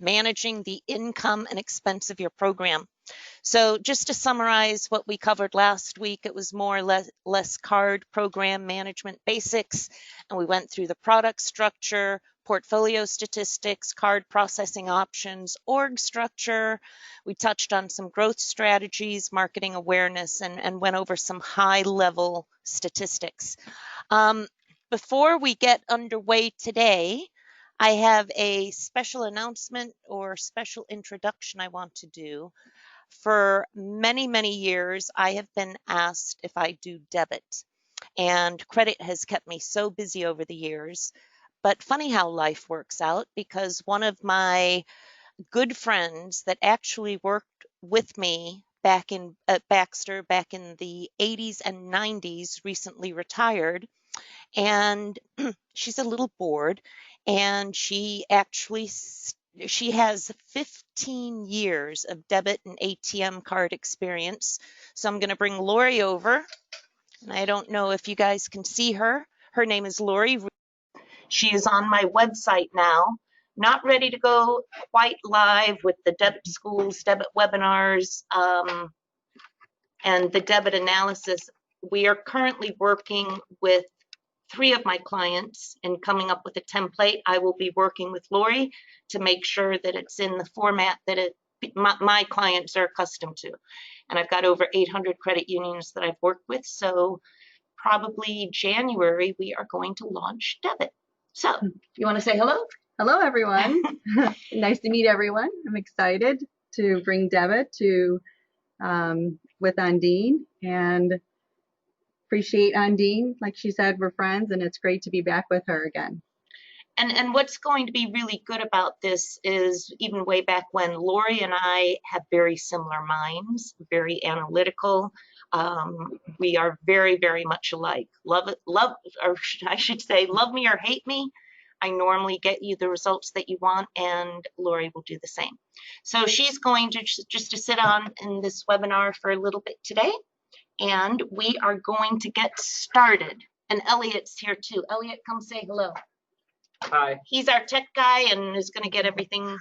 managing the income and expense of your program. So just to summarize what we covered last week, it was more or less card program management basics, and we went through the product structure, portfolio statistics, card processing options, org structure. We touched on some growth strategies, marketing awareness, and went over some high-level statistics. Before we get underway today, I have a special announcement or special introduction I want to do. For many, many years, I have been asked if I do debit, and credit has kept me so busy over the years. But funny how life works out, because one of my good friends that actually worked with me back in at Baxter back in the 80s and 90s recently retired, and she's a little bored, and she has 15 years of debit and ATM card experience. So I'm going to bring Lori over, and I don't know if you guys can see her. Her name is Lori. She is on my website now, not ready to go quite live with the debit schools, debit webinars, and the debit analysis. We are currently working with 3 of my clients and coming up with a template. I will be working with Lori to make sure that it's in the format that my clients are accustomed to. And I've got over 800 credit unions that I've worked with. So probably January, we are going to launch debit. So you want to say hello? Hello, everyone. Nice to meet everyone. I'm excited to bring debit to with Undine, and appreciate Undine. Like she said, we're friends, and it's great to be back with her again. And what's going to be really good about this is, even way back when, Lori and I have very similar minds, very analytical. We are very, very much alike. Love, or I should say, love me or hate me. I normally get you the results that you want, and Lori will do the same. So she's going to just to sit on in this webinar for a little bit today, and we are going to get started. And Elliot's here too. Elliot, come say hello. Hi. He's our tech guy and is going to get everything,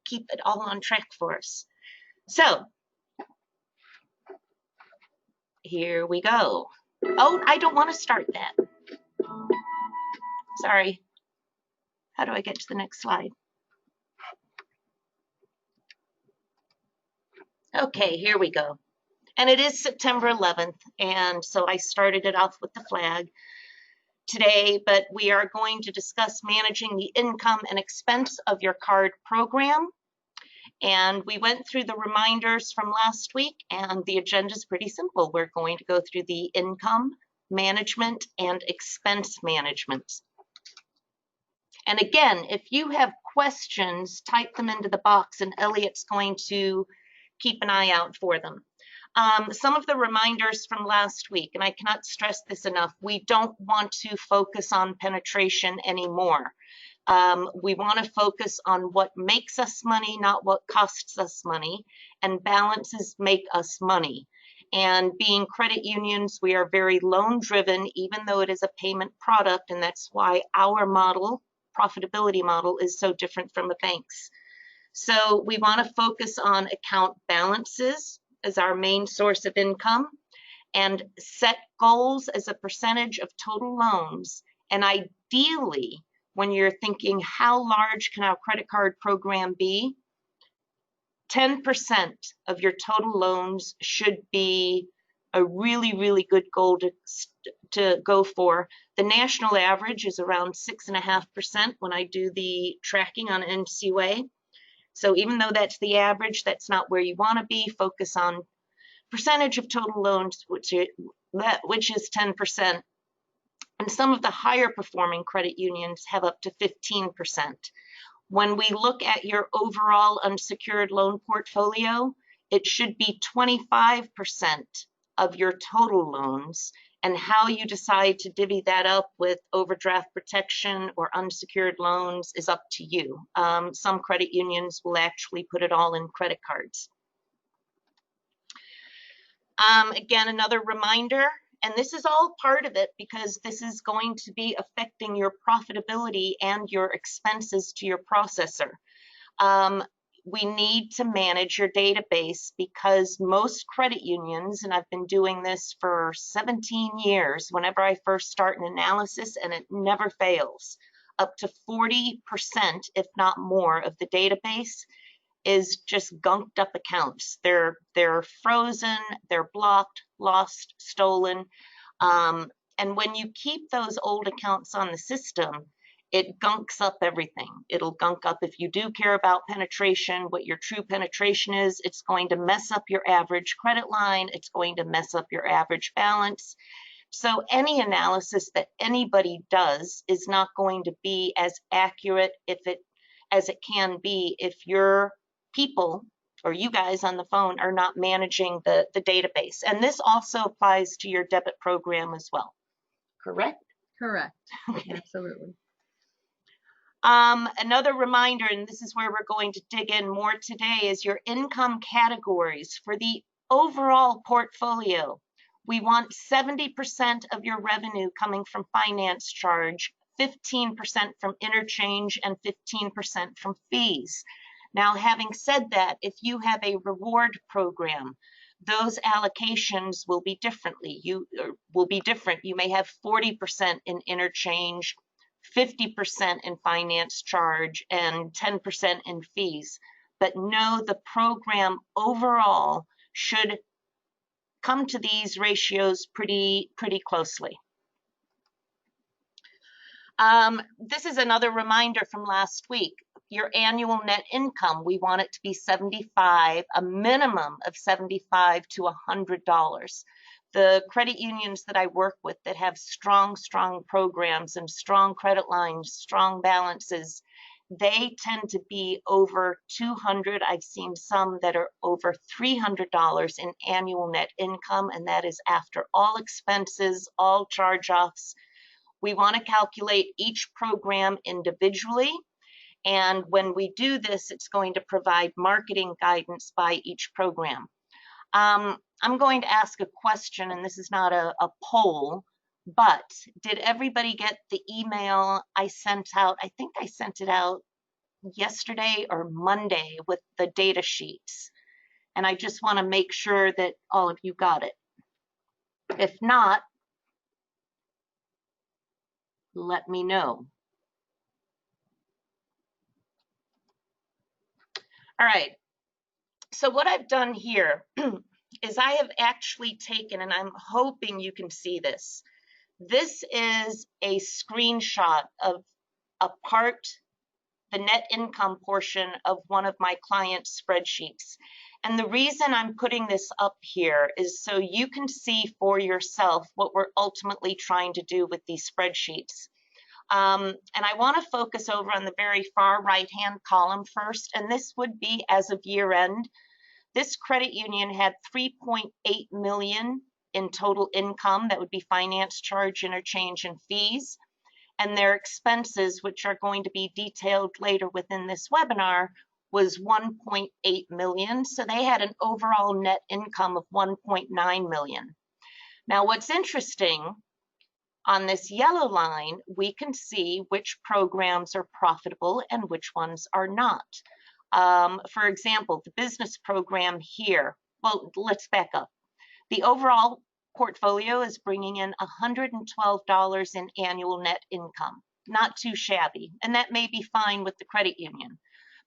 keep it all on track for us. So here we go. Oh, I don't want to start that. Sorry. How do I get to the next slide? Okay, here we go. And it is September 11th, and so I started it off with the flag today, but we are going to discuss managing the income and expense of your card program. And we went through the reminders from last week, and the agenda is pretty simple. We're going to go through the income management and expense management. And again, if you have questions, type them into the box, and Elliot's going to keep an eye out for them. Some of the reminders from last week, and I cannot stress this enough, we don't want to focus on penetration anymore. We want to focus on what makes us money, not what costs us money, and balances make us money. And being credit unions, we are very loan driven, even though it is a payment product, and that's why our model, profitability model, is so different from the banks. So we want to focus on account balances as our main source of income, and set goals as a percentage of total loans. And ideally, when you're thinking how large can our credit card program be, 10% of your total loans should be a really, really good goal to go for. The national average is around 6.5% when I do the tracking on NCUA. So even though that's the average, that's not where you want to be. Focus on percentage of total loans, which is 10%. And some of the higher performing credit unions have up to 15%. When we look at your overall unsecured loan portfolio, it should be 25% of your total loans, and how you decide to divvy that up with overdraft protection or unsecured loans is up to you. Some credit unions will actually put it all in credit cards. Again, another reminder, and this is all part of it because this is going to be affecting your profitability and your expenses to your processor. Um, we need to manage your database because most credit unions, and I've been doing this for 17 years, whenever I first start an analysis, and it never fails, up to 40%, if not more, of the database is just gunked up accounts. They're frozen, they're blocked, lost, stolen. And when you keep those old accounts on the system, it gunks up everything. It'll gunk up if you do care about penetration, what your true penetration is. It's going to mess up your average credit line. It's going to mess up your average balance. So any analysis that anybody does is not going to be as accurate as it can be if your people or you guys on the phone are not managing the database. And this also applies to your debit program as well. Correct? Correct. Okay. Absolutely. Another reminder, and this is where we're going to dig in more today, is your income categories for the overall portfolio. We want 70% of your revenue coming from finance charge, 15% from interchange, and 15% from fees. Now, having said that, if you have a reward program, those allocations will be different. You may have 40% in interchange, 50% in finance charge, and 10% in fees. But know the program overall should come to these ratios pretty closely. This is another reminder from last week. Your annual net income, we want it to be 75, a minimum of 75 to $100. The credit unions that I work with that have strong programs and strong credit lines, strong balances, they tend to be over 200. I've seen some that are over $300 in annual net income, and that is after all expenses, all charge-offs. We want to calculate each program individually. And when we do this, it's going to provide marketing guidance by each program. I'm going to ask a question, and this is not a poll, but did everybody get the email I sent out? I think I sent it out yesterday or Monday with the data sheets. And I just want to make sure that all of you got it. If not, let me know. All right. So what I've done here is I have actually taken, and I'm hoping you can see this. This is a screenshot of the net income portion of one of my clients' spreadsheets. And the reason I'm putting this up here is so you can see for yourself what we're ultimately trying to do with these spreadsheets. And I want to focus over on the very far right-hand column first, and this would be as of year end. This credit union had $3.8 million in total income. That would be finance charge, interchange, and fees. And their expenses, which are going to be detailed later within this webinar, was $1.8 million. So they had an overall net income of $1.9 million. Now, what's interesting, on this yellow line, we can see which programs are profitable and which ones are not. For example, the business program here, well, let's back up. The overall portfolio is bringing in $112 in annual net income. Not too shabby, and that may be fine with the credit union.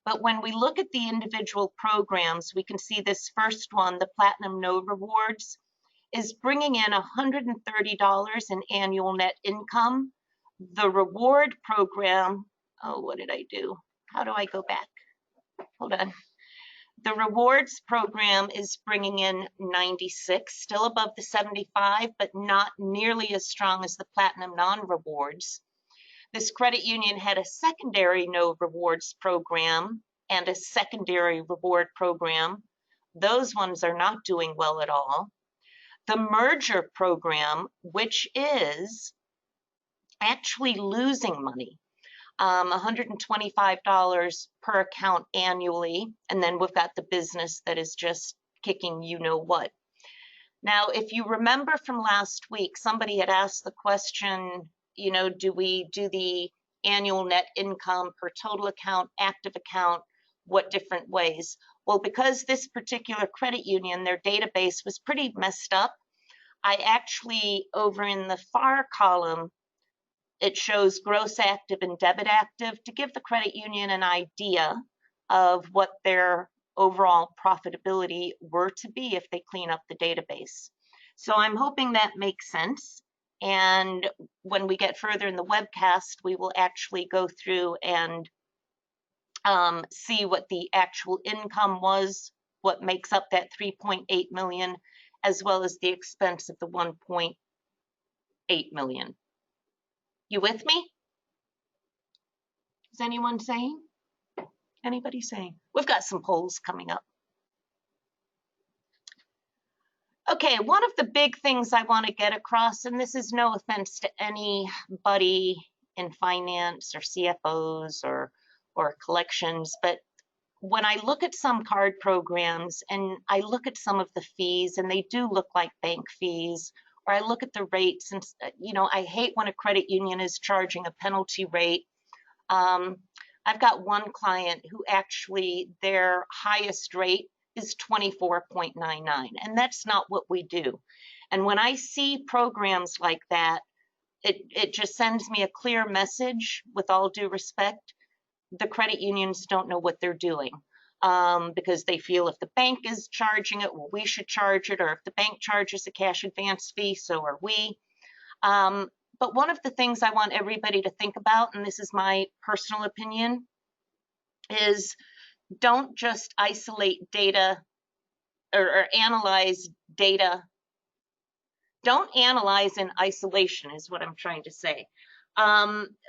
But when we look at the individual programs, we can see this first one, the Platinum No Rewards, is bringing in $130 in annual net income. The reward program, oh, what did I do? How do I go back? Hold on. The rewards program is bringing in 96, still above the 75, but not nearly as strong as the Platinum non-rewards. This credit union had a secondary no rewards program and a secondary reward program. Those ones are not doing well at all. The merger program, which is actually losing money, $125 per account annually, and then we've got the business that is just kicking you know what. Now, if you remember from last week, somebody had asked the question, you know, do we do the annual net income per total account, active account, what different ways? Well, because this particular credit union, their database was pretty messed up, I actually, over in the far column, it shows gross active and debit active to give the credit union an idea of what their overall profitability were to be if they clean up the database. So I'm hoping that makes sense. And when we get further in the webcast, we will actually go through and see what the actual income was, what makes up that 3.8 million, as well as the expense of the 1.8 million. You with me? Is anyone saying? Anybody saying? We've got some polls coming up. Okay, one of the big things I want to get across, and this is no offense to anybody in finance or CFOs or collections, but when I look at some card programs and I look at some of the fees and they do look like bank fees, or I look at the rates and, I hate when a credit union is charging a penalty rate. I've got one client who actually their highest rate is 24.99, and that's not what we do. And when I see programs like that, it just sends me a clear message, with all due respect. The credit unions don't know what they're doing, because they feel if the bank is charging it, well, we should charge it, or if the bank charges a cash advance fee, so are we. But one of the things I want everybody to think about, and this is my personal opinion, is don't just isolate data or analyze data. Don't analyze in isolation is what I'm trying to say.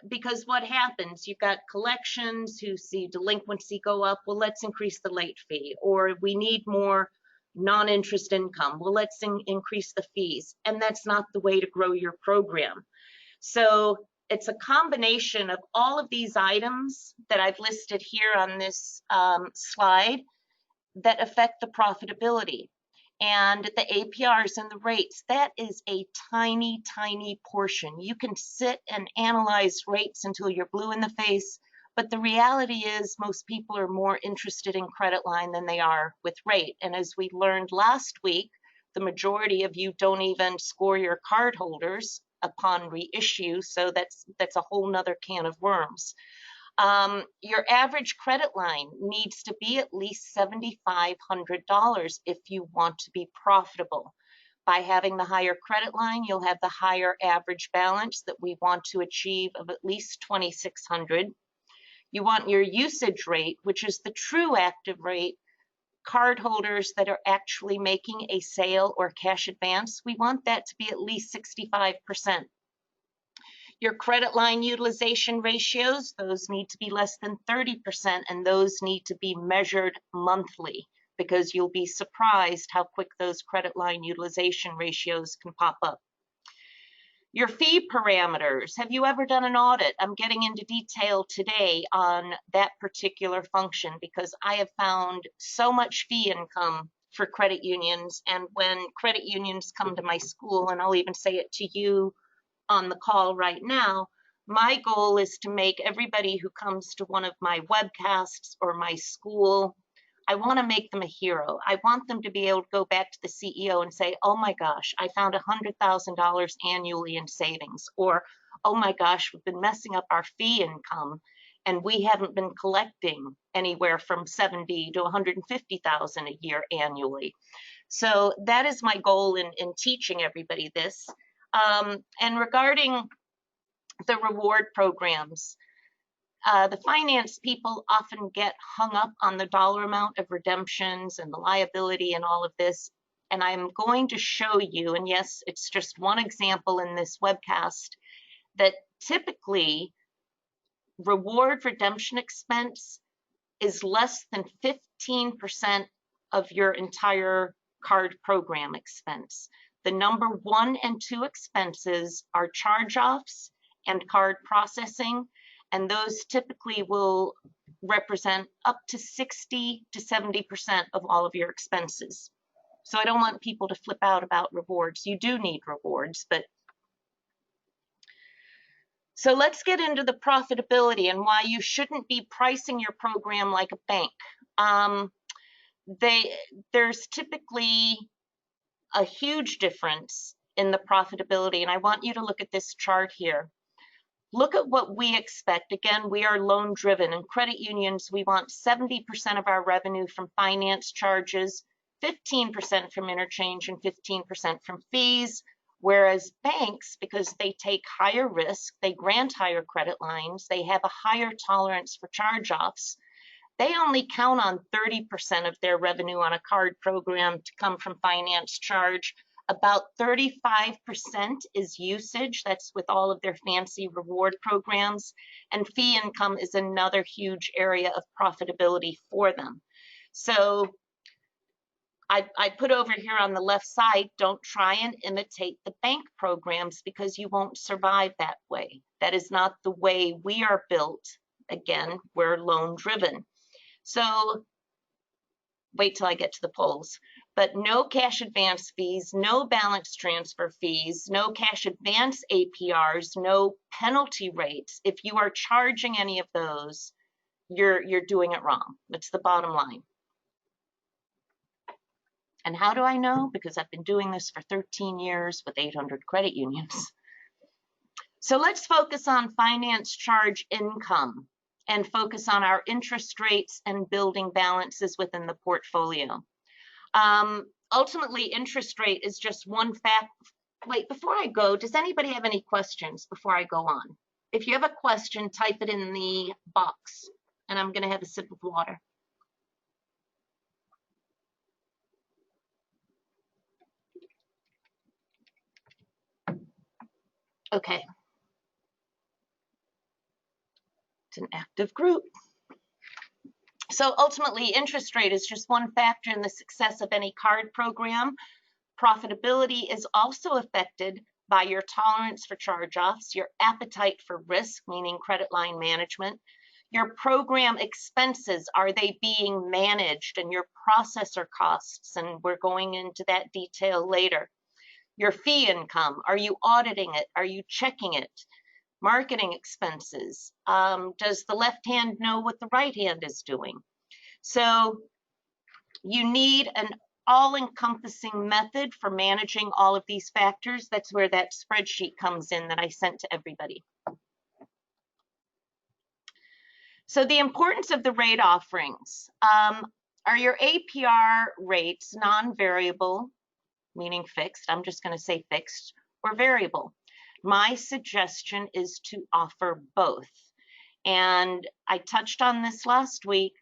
Because what happens, you've got collections who see delinquency go up, well, let's increase the late fee, or we need more non-interest income, well, let's increase the fees. And that's not the way to grow your program. So it's a combination of all of these items that I've listed here on this slide that affect the profitability. And the APRs and the rates, that is a tiny, tiny portion. You can sit and analyze rates until you're blue in the face, but the reality is most people are more interested in credit line than they are with rate. And as we learned last week, the majority of you don't even score your card holders upon reissue, so that's a whole nother can of worms. Your average credit line needs to be at least $7,500 if you want to be profitable. By having the higher credit line, you'll have the higher average balance that we want to achieve of at least $2,600. You want your usage rate, which is the true active rate. Card holders that are actually making a sale or cash advance, we want that to be at least 65%. Your credit line utilization ratios, those need to be less than 30%, and those need to be measured monthly, because you'll be surprised how quick those credit line utilization ratios can pop up. Your fee parameters, have you ever done an audit? I'm getting into detail today on that particular function because I have found so much fee income for credit unions, and when credit unions come to my school, and I'll even say it to you on the call right now, my goal is to make everybody who comes to one of my webcasts or my school, I want to make them a hero. I want them to be able to go back to the CEO and say, oh my gosh, I found $100,000 annually in savings, or oh my gosh, we've been messing up our fee income and we haven't been collecting anywhere from 70 to 150,000 a year annually. So that is my goal in teaching everybody this. And regarding the reward programs, the finance people often get hung up on the dollar amount of redemptions and the liability and all of this. And I'm going to show you, and yes, it's just one example in this webcast, that typically reward redemption expense is less than 15% of your entire card program expense. The number 1 and 2 expenses are charge-offs and card processing, and those typically will represent up to 60 to 70% of all of your expenses. So I don't want people to flip out about rewards. You do need rewards, but So let's get into the profitability and why you shouldn't be pricing your program like a bank. Um, there's typically a huge difference in the profitability, and I want you to look at this chart here. Look at what we expect. Again, we are loan driven. In credit unions, we want 70% of our revenue from finance charges, 15% from interchange, and 15% from fees. Whereas banks, because they take higher risk, they grant higher credit lines, they have a higher tolerance for charge-offs, they only count on 30% of their revenue on a card program to come from finance charge. About 35% is usage. That's with all of their fancy reward programs. And fee income is another huge area of profitability for them. So I put over here on the left side, don't try and imitate the bank programs because you won't survive that way. That is not the way we are built. Again, we're loan driven. So wait till I get to the polls. But no cash advance fees, no balance transfer fees, no cash advance APRs, no penalty rates. If you are charging any of those, you're doing it wrong. That's the bottom line. And how do I know? Because I've been doing this for 13 years with 800 credit unions. So let's focus on finance charge income and focus on our interest rates and building balances within the portfolio. Ultimately, interest rate is just one fact. Wait, before I go, does anybody have any questions before I go on? If you have a question, type it in the box, and I'm going to have a sip of water. Okay. It's an active group. So ultimately, interest rate is just one factor in the success of any card program. Profitability is also affected by your tolerance for charge-offs, your appetite for risk, meaning credit line management, your program expenses, are they being managed, and your processor costs, and we're going into that detail later. Your fee income, are you auditing it? Are you checking it? Marketing expenses, does the left hand know what the right hand is doing? So you need an all-encompassing method for managing all of these factors. That's where that spreadsheet comes in that I sent to everybody. So the importance of the rate offerings. Are your APR rates non-variable, meaning fixed? I'm just going to say fixed, or variable. My suggestion is to offer both. And I touched on this last week,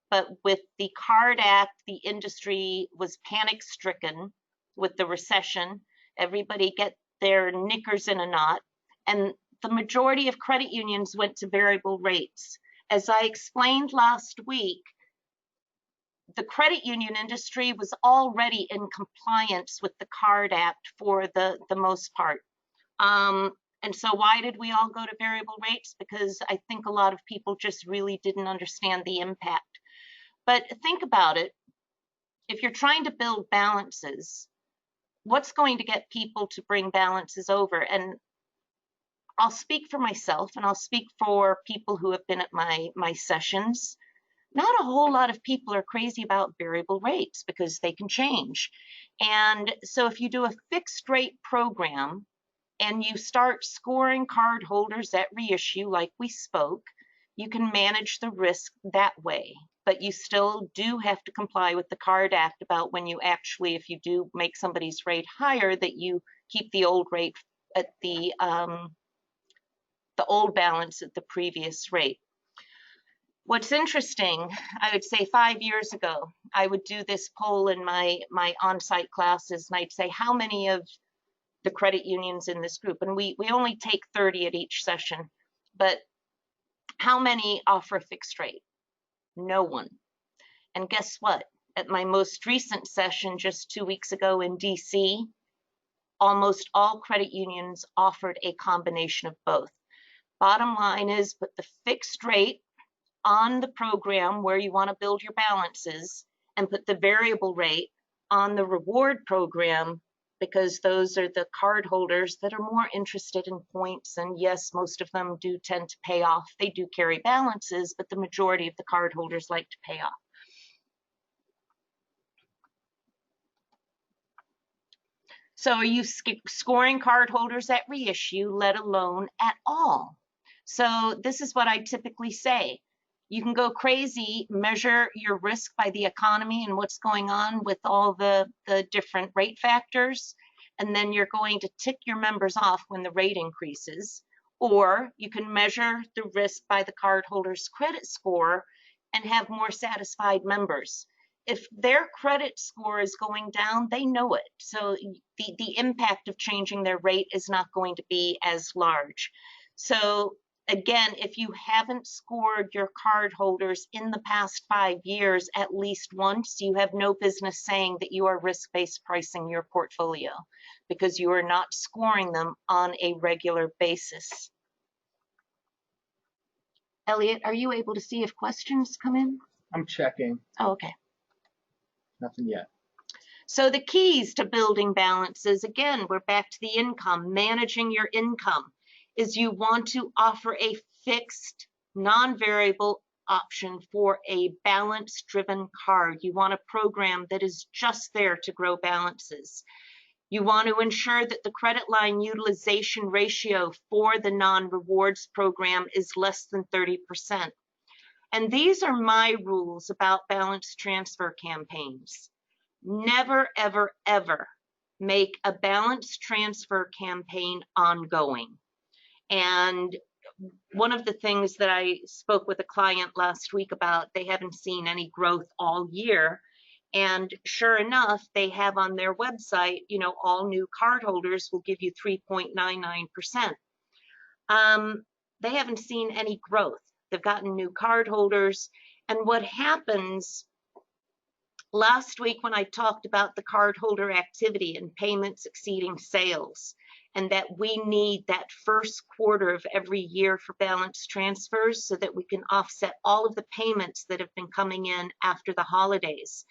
but with the CARD Act, the industry was panic-stricken with the recession. Everybody get their knickers in a knot, and the majority of credit unions went to variable rates. As I explained last week, the credit union industry was already in compliance with the CARD Act for the most part. And so why did we all go to variable rates? Because I think a lot of people just really didn't understand the impact. But think about it. If you're trying to build balances, what's going to get people to bring balances over? And I'll speak for myself, and I'll speak for people who have been at my sessions. Not a whole lot of people are crazy about variable rates because they can change. And so if you do a fixed rate program and you start scoring card holders at reissue like we spoke, you can manage the risk that way. But you still do have to comply with the CARD Act about when you actually, if you do make somebody's rate higher, that you keep the old rate at the old balance at the previous rate. What's interesting, I would say 5 years ago, I would do this poll in my on-site classes, and I'd say, how many of the credit unions in this group, and we only take 30 at each session, but how many offer a fixed rate? No one. And guess what? At my most recent session just 2 weeks ago in DC, almost all credit unions offered a combination of both. Bottom line is, put the fixed rate on the program where you want to build your balances and put the variable rate on the reward program because those are the card holders that are more interested in points. And yes, most of them do tend to pay off. They do carry balances, but the majority of the card holders like to pay off. So are you scoring card holders at reissue, let alone at all? So this is what I typically say. You can go crazy, measure your risk by the economy and what's going on with all the different rate factors, and then you're going to tick your members off when the rate increases. Or you can measure the risk by the cardholder's credit score and have more satisfied members. If their credit score is going down, they know it. So the impact of changing their rate is not going to be as large. So again, if you haven't scored your card holders in the past 5 years at least once, you have no business saying that you are risk-based pricing your portfolio, because you are not scoring them on a regular basis. Elliot, are you able to see if questions come in? I'm checking. Oh, okay. Nothing yet. So the keys to building balances, again, we're back to the income, managing your income, is you want to offer a fixed, non-variable option for a balance-driven card. You want a program that is just there to grow balances. You want to ensure that the credit line utilization ratio for the non-rewards program is less than 30%. And these are my rules about balance transfer campaigns. Never, ever, ever make a balance transfer campaign ongoing. And one of the things that I spoke with a client last week about, they haven't seen any growth all year. And sure enough, they have on their website, you know, all new cardholders will give you 3.99%. They haven't seen any growth. They've gotten new cardholders. And what happens last week when I talked about the cardholder activity and payments exceeding sales, and that we need that first quarter of every year for balance transfers so that we can offset all of the payments that have been coming in after the holidays.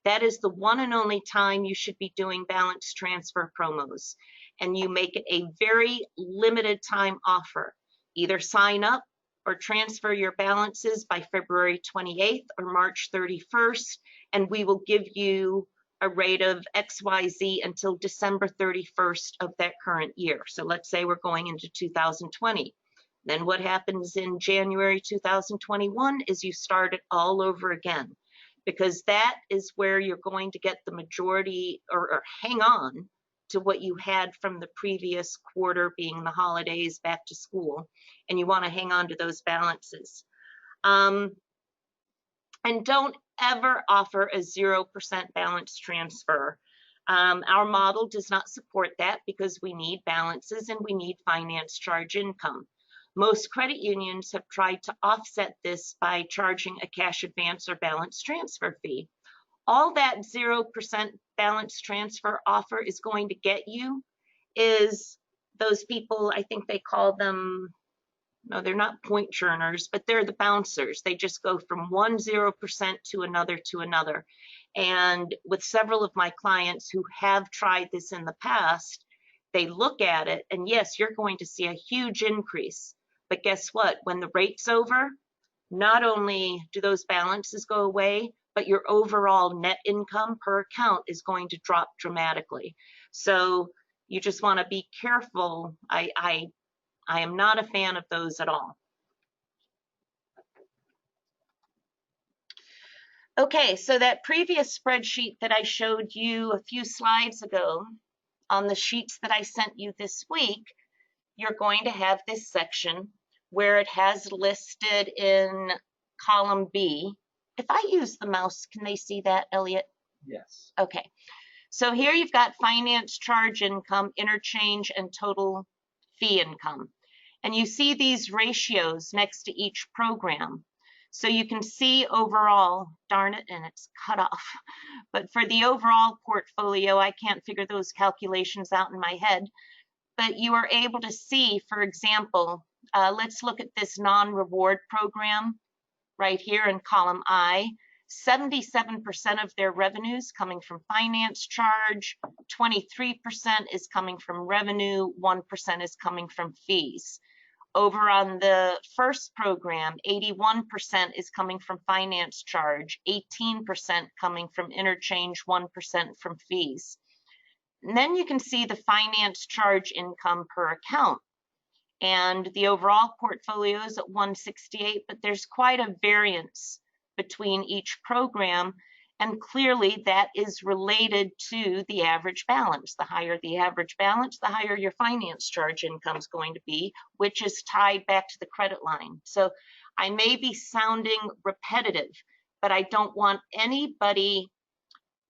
That is the one and only time you should be doing balance transfer promos. And you make it a very limited time offer. Either sign up or transfer your balances by February 28th or March 31st, and we will give you a rate of XYZ until December 31st of that current year. So let's say we're going into 2020. Then what happens in January 2021 is you start it all over again, because that is where you're going to get the majority or hang on to what you had from the previous quarter, being the holidays, back to school, and you want to hang on to those balances. And don't ever offer a 0% balance transfer. Our model does not support that because we need balances and we need finance charge income. Most credit unions have tried to offset this by charging a cash advance or balance transfer fee. All that 0% balance transfer offer is going to get you is those people, I think they call them, no, they're not point churners, but they're the bouncers. They just go from one 0% to another. And with several of my clients who have tried this in the past, they look at it and yes, you're going to see a huge increase. But guess what? When the rate's over, not only do those balances go away, but your overall net income per account is going to drop dramatically. So you just want to be careful. I am not a fan of those at all. Okay, so that previous spreadsheet that I showed you a few slides ago, on the sheets that I sent you this week, you're going to have this section where it has listed in column B. If I use the mouse, can they see that, Elliot? Yes. Okay. So here you've got finance charge income, interchange, and total fee income. And you see these ratios next to each program. So you can see overall, darn it, and it's cut off. But for the overall portfolio, I can't figure those calculations out in my head. But you are able to see, for example, let's look at this non-reward program right here in column I. 77% of their revenues coming from finance charge, 23% is coming from revenue, 1% is coming from fees. Over on the first program, 81% is coming from finance charge, 18% coming from interchange, 1% from fees. And then you can see the finance charge income per account. And the overall portfolio is at 168, but there's quite a variance between each program. And clearly that is related to the average balance. The higher the average balance, the higher your finance charge income is going to be, which is tied back to the credit line. So I may be sounding repetitive, but I don't want anybody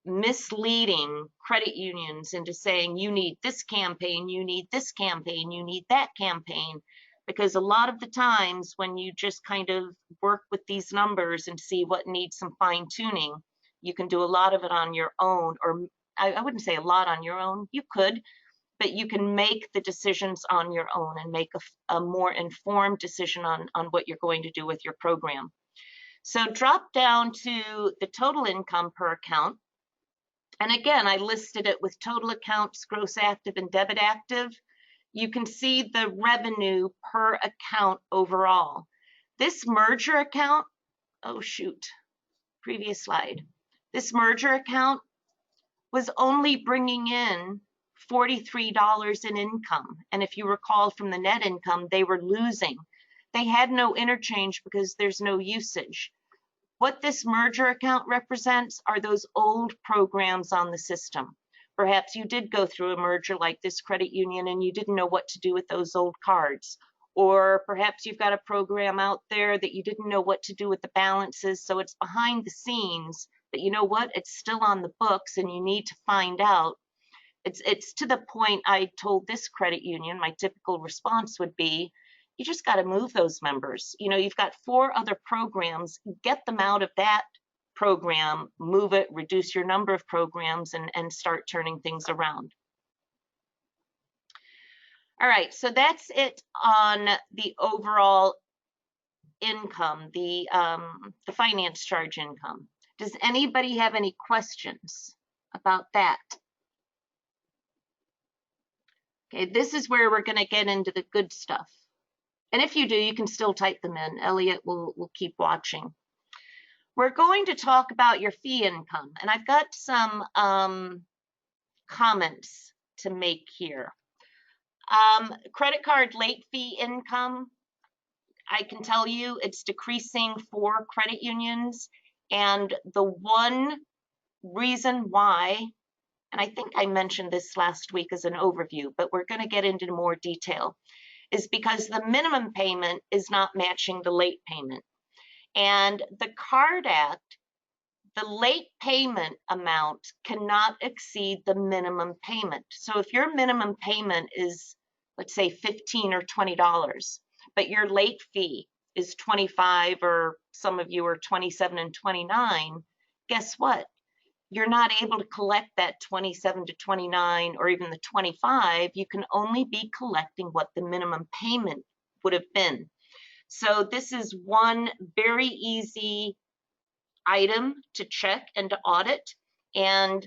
misleading credit unions into saying you need this campaign, you need this campaign, you need that campaign, because a lot of the times when you just kind of work with these numbers and see what needs some fine tuning, you can do a lot of it on your own, or I wouldn't say a lot on your own, you could, but you can make the decisions on your own and make a more informed decision on what you're going to do with your program. So drop down to the total income per account. And again, I listed it with total accounts, gross active and debit active. You can see the revenue per account overall. This merger account, oh shoot, previous slide. This merger account was only bringing in $43 in income. And if you recall from the net income, they were losing. They had no interchange because there's no usage. What this merger account represents are those old programs on the system. Perhaps you did go through a merger like this credit union and you didn't know what to do with those old cards. Or perhaps you've got a program out there that you didn't know what to do with the balances, so it's behind the scenes, but you know what? It's still on the books and you need to find out. It's to the point I told this credit union, my typical response would be, you just got to move those members. You know, you've got 4 other programs, get them out of that program, move it, reduce your number of programs, and start turning things around. All right, so that's it on the overall income, the finance charge income. Does anybody have any questions about that? Okay, this is where we're going to get into the good stuff. And if you do, you can still type them in. Elliot will keep watching. We're going to talk about your fee income, and I've got some comments to make here. Credit card late fee income, I can tell you it's decreasing for credit unions, and the one reason why, and I think I mentioned this last week as an overview, but we're going to get into more detail, is because the minimum payment is not matching the late payment. And the Card Act, the late payment amount cannot exceed the minimum payment. So if your minimum payment is, let's say, $15 or $20, but your late fee is $25, or some of you are $27 and $29, guess what? You're not able to collect that $27 to $29 or even the $25. You can only be collecting what the minimum payment would have been. So this is one very easy item to check and to audit. And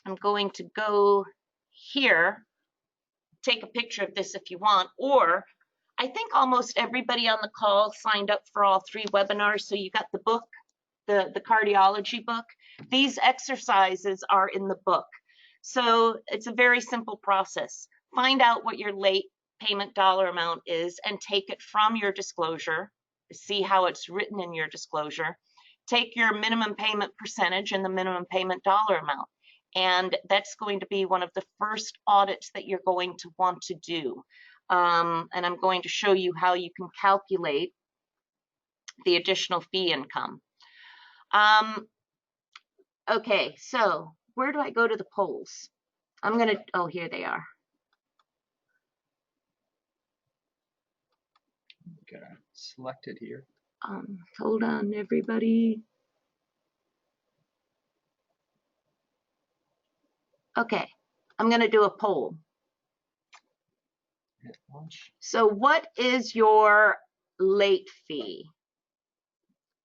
I'm going to go here, take a picture of this if you want, or I think almost everybody on the call signed up for all 3 webinars. So you got the book, the cardiology book. These exercises are in the book. So it's a very simple process. Find out what your late payment dollar amount is and take it from your disclosure. See how it's written in your disclosure. Take your minimum payment percentage and the minimum payment dollar amount. And that's going to be one of the first audits that you're going to want to do. And I'm going to show you how you can calculate the additional fee income. Okay, so where do I go to the polls? I'm going to, oh, here they are. Got selected here. Hold on, everybody. Okay, I'm going to do a poll. Hit launch. So what is your late fee?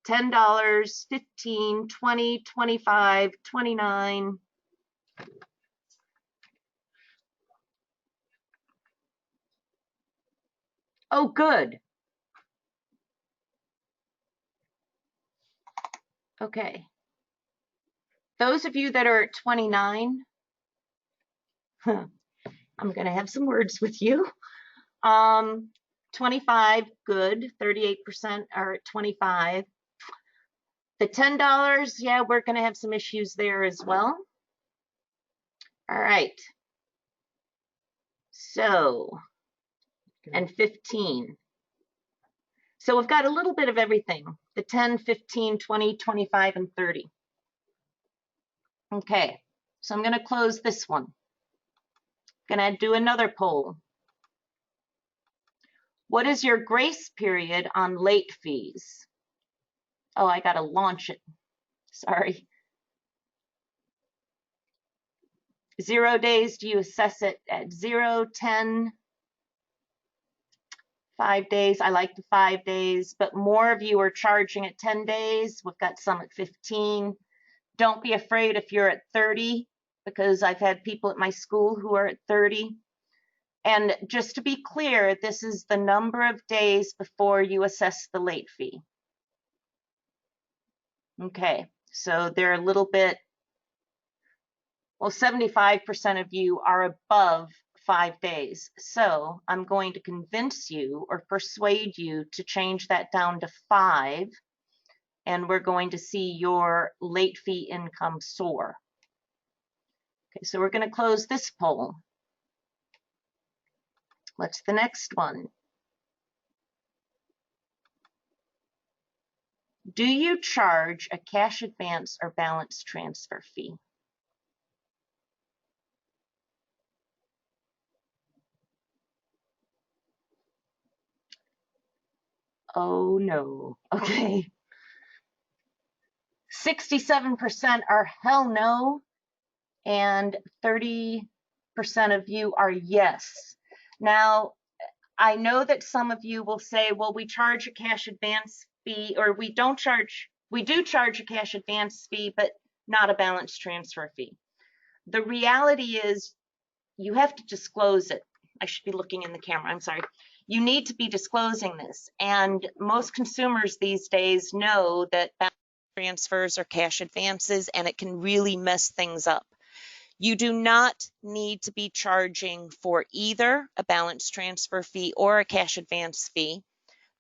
$10, $15, $20, $25, $29. Oh, good. Okay. Those of you that are at 29, I'm going to have some words with you. 25, good. 38% are at 25. The $10, yeah, we're going to have some issues there as well. All right. So, and 15. So we've got a little bit of everything. The 10, 15, 20, 25, and 30. Okay, so I'm going to close this one. Going to do another poll. What is your grace period on late fees? Oh, I got to launch it. Sorry. 0 days, do you assess it at 0, 10, 5 days? I like the 5 days, but more of you are charging at 10 days. We've got some at 15. Don't be afraid if you're at 30, because I've had people at my school who are at 30. And just to be clear, this is the number of days before you assess the late fee. Okay, so they're a little bit, well, 75% of you are above 5 days. So I'm going to convince you or persuade you to change that down to 5, and we're going to see your late fee income soar. Okay, so we're going to close this poll. What's the next one? Do you charge a cash advance or balance transfer fee? Oh no. Okay. 67% are hell no, and 30% of you are yes. Now, I know that some of you will say, well, we charge a cash advance fee, or we do charge a cash advance fee, but not a balance transfer fee. The reality is you have to disclose it. I should be looking in the camera, I'm sorry. You need to be disclosing this, and most consumers these days know that balance transfers are cash advances, and it can really mess things up. You do not need to be charging for either a balance transfer fee or a cash advance fee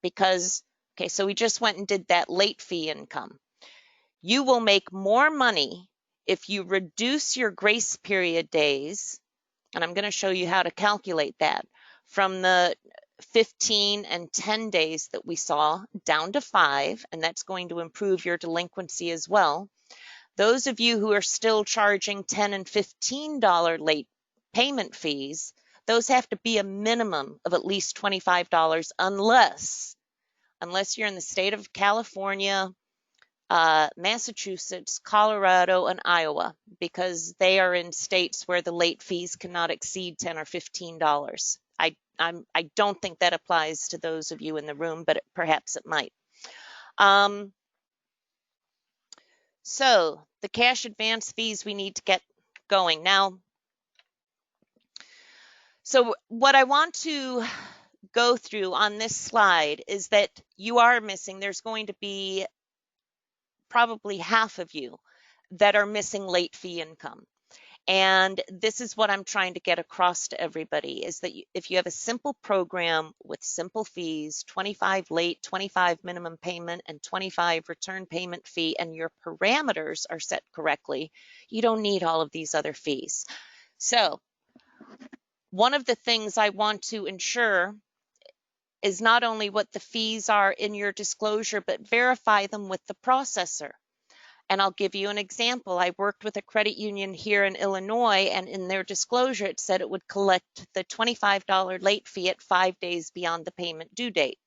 because, okay, so we just went and did that late fee income. You will make more money if you reduce your grace period days, and I'm going to show you how to calculate that, from the 15 and 10 days that we saw down to 5, and that's going to improve your delinquency as well. Those of you who are still charging $10 and $15 late payment fees, those have to be a minimum of at least $25 unless you're in the state of California, Massachusetts, Colorado, and Iowa, because they are in states where the late fees cannot exceed $10 or $15. I don't think that applies to those of you in the room, but perhaps it might. So the cash advance fees we need to get going now. So what I want to go through on this slide is that you are missing, there's going to be probably half of you that are missing late fee income. And this is what I'm trying to get across to everybody, is that if you have a simple program with simple fees, 25 late, 25 minimum payment, and 25 return payment fee, and your parameters are set correctly, you don't need all of these other fees. So one of the things I want to ensure is not only what the fees are in your disclosure, but verify them with the processor. And I'll give you an example. I worked with a credit union here in Illinois, and in their disclosure, it said it would collect the $25 late fee at 5 days beyond the payment due date.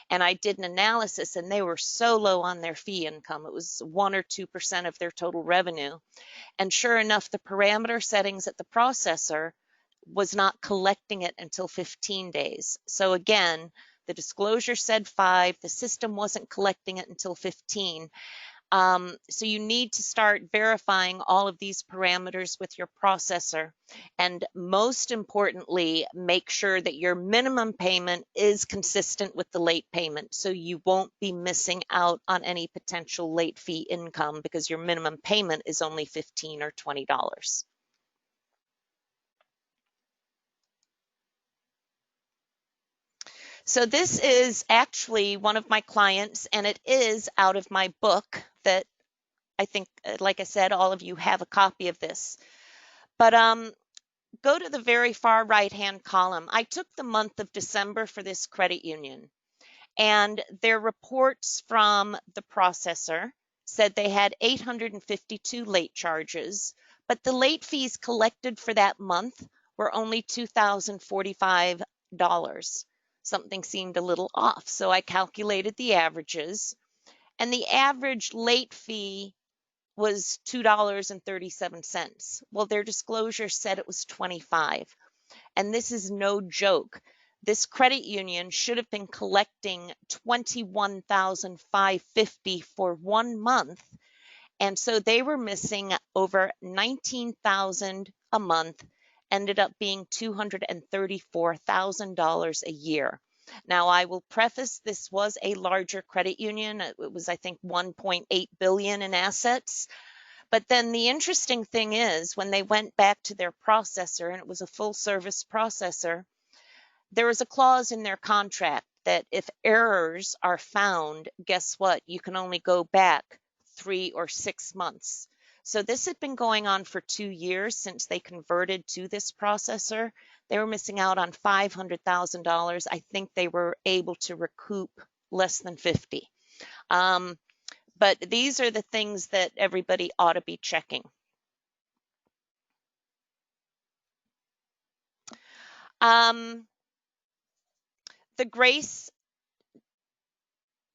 And I did an analysis, and they were so low on their fee income. It was 1 or 2% of their total revenue. And sure enough, the parameter settings at the processor was not collecting it until 15 days. So again, The disclosure said 5. The system wasn't collecting it until 15. So you need to start verifying all of these parameters with your processor. And most importantly, make sure that your minimum payment is consistent with the late payment, so you won't be missing out on any potential late fee income because your minimum payment is only $15 or $20. So this is actually one of my clients, and it is out of my book that I think, like I said, all of you have a copy of this. But go to the very far right-hand column. I took the month of December for this credit union, and their reports from the processor said they had 852 late charges, but the late fees collected for that month were only $2,045. Something seemed a little off, so I calculated the averages, and the average late fee was $2.37. Well, their disclosure said it was 25. And this is no joke. This credit union should have been collecting $21,550 for 1 month. And so they were missing over $19,000 a month, ended up being $234,000 a year. Now, I will preface this was a larger credit union. It was, I think, $1.8 billion in assets. But then the interesting thing is when they went back to their processor, and it was a full service processor, there was a clause in their contract that if errors are found, guess what? You can only go back 3 or 6 months. So this had been going on for 2 years since they converted to this processor. They were missing out on $500,000. I think they were able to recoup less than 50. But these are the things that everybody ought to be checking. The grace,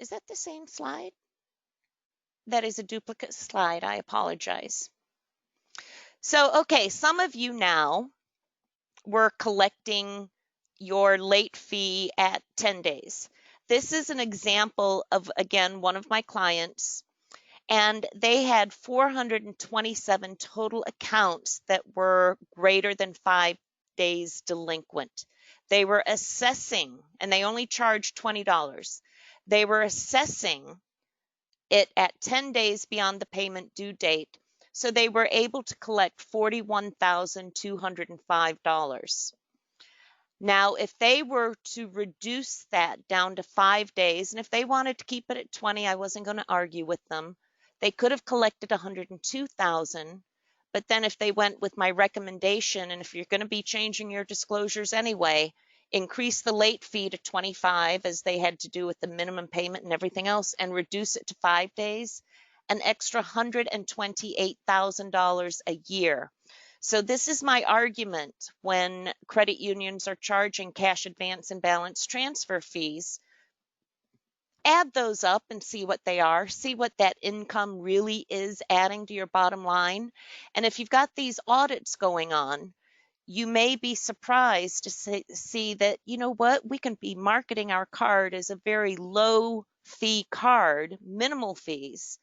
is that the same slide? That is a duplicate slide. I apologize. So, okay, some of you now were collecting your late fee at 10 days. This is an example of, again, one of my clients, and they had 427 total accounts that were greater than 5 days delinquent. They were assessing, and they only charged $20. They were assessing it at 10 days beyond the payment due date. So they were able to collect $41,205. Now, if they were to reduce that down to 5 days, and if they wanted to keep it at 20, I wasn't going to argue with them. They could have collected 102,000. But then if they went with my recommendation, and if you're going to be changing your disclosures anyway, increase the late fee to 25 as they had to do with the minimum payment and everything else, and reduce it to 5 days, an extra $128,000 a year. So this is my argument when credit unions are charging cash advance and balance transfer fees. Add those up and see what they are, see what that income really is adding to your bottom line. And if you've got these audits going on, you may be surprised to see that, you know what, we can be marketing our card as a very low fee card, minimal fees,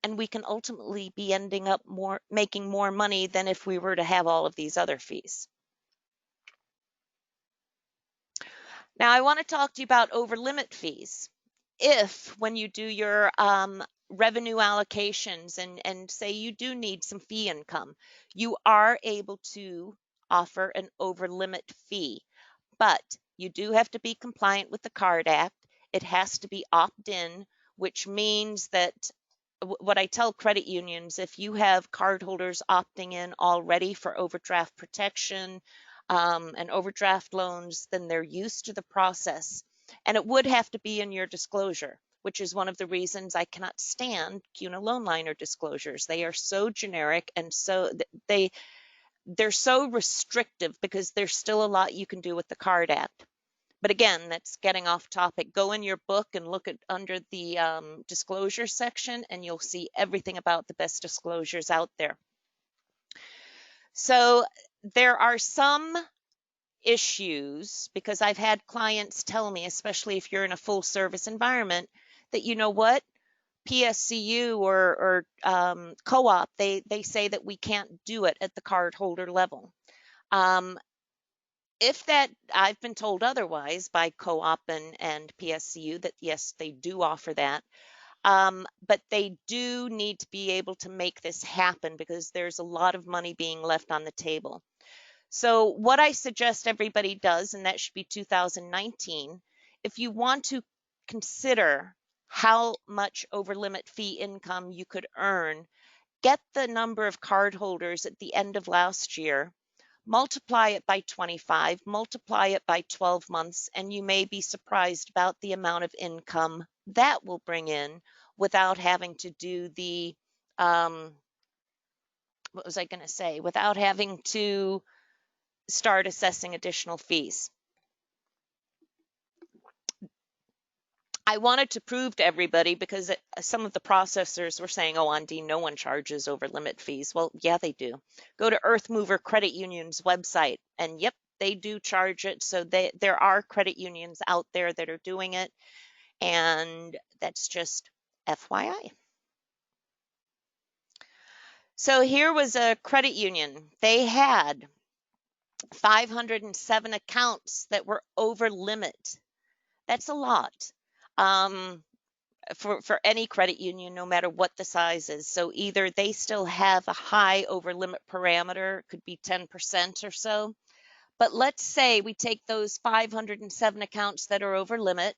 and we can ultimately be ending up making more money than if we were to have all of these other fees. Now, I want to talk to you about over limit fees. If when you do your revenue allocations and say you do need some fee income, you are able to offer an over limit fee, but you do have to be compliant with the Card Act. It has to be opt-in, which means that what I tell credit unions, if you have cardholders opting in already for overdraft protection and overdraft loans, then they're used to the process. And it would have to be in your disclosure, which is one of the reasons I cannot stand CUNA loan liner disclosures. They are so generic and so they're so restrictive because there's still a lot you can do with the Card Act. But again, that's getting off topic. Go in your book and look at under the disclosure section, and you'll see everything about the best disclosures out there. So there are some issues, because I've had clients tell me, especially if you're in a full service environment, that you know what, PSCU or co-op, they say that we can't do it at the cardholder level. Um, if that, I've been told otherwise by co-op and PSCU that yes, they do offer that. But they do need to be able to make this happen because there's a lot of money being left on the table. So what I suggest everybody does, and that should be 2019, if you want to consider how much over limit fee income you could earn, get the number of cardholders at the end of last year, multiply it by 25, multiply it by 12 months, and you may be surprised about the amount of income that will bring in without having to do the, what was I going to say, without having to start assessing additional fees. I wanted to prove to everybody, because some of the processors were saying, oh, Ondine, no one charges over limit fees. Well, yeah, they do. Go to Earth Mover Credit Union's website, and yep, they do charge it. So there are credit unions out there that are doing it, and that's just FYI. So here was a credit union. They had 507 accounts that were over limit. That's a lot. For any credit union, no matter what the size is. So either they still have a high over limit parameter, could be 10% or so. But let's say we take those 507 accounts that are over limit,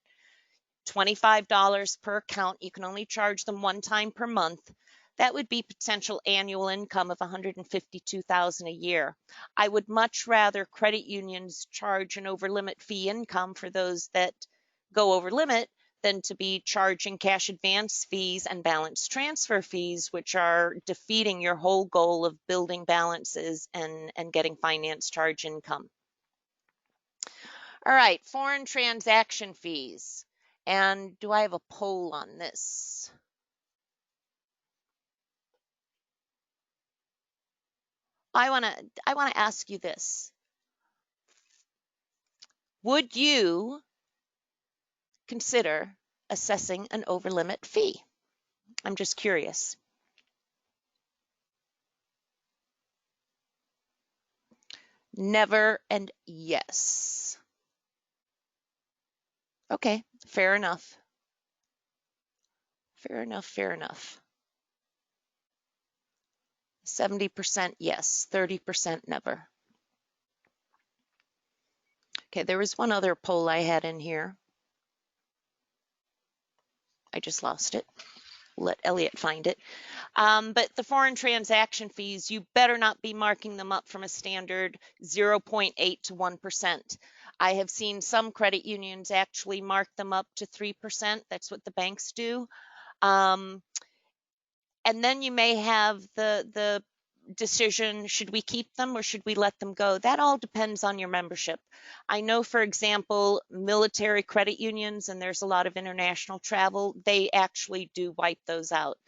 $25 per account. You can only charge them one time per month. That would be potential annual income of $152,000 a year. I would much rather credit unions charge an over limit fee income for those that go over limit than to be charging cash advance fees and balance transfer fees, which are defeating your whole goal of building balances and getting finance charge income. All right, foreign transaction fees. And do I have a poll on this? I want to ask you this. Would you consider assessing an over limit fee? I'm just curious. Never and yes. Okay, fair enough. Fair enough, fair enough. 70% yes, 30% never. Okay, there was one other poll I had in here. I just lost it. Let Elliot find it. But the foreign transaction fees, you better not be marking them up from a standard 0.8 to 1%. I have seen some credit unions actually mark them up to 3%. That's what the banks do. And then you may have the decision, should we keep them or should we let them go? That all depends on your membership. I know, for example, military credit unions, and there's a lot of international travel, they actually do wipe those out.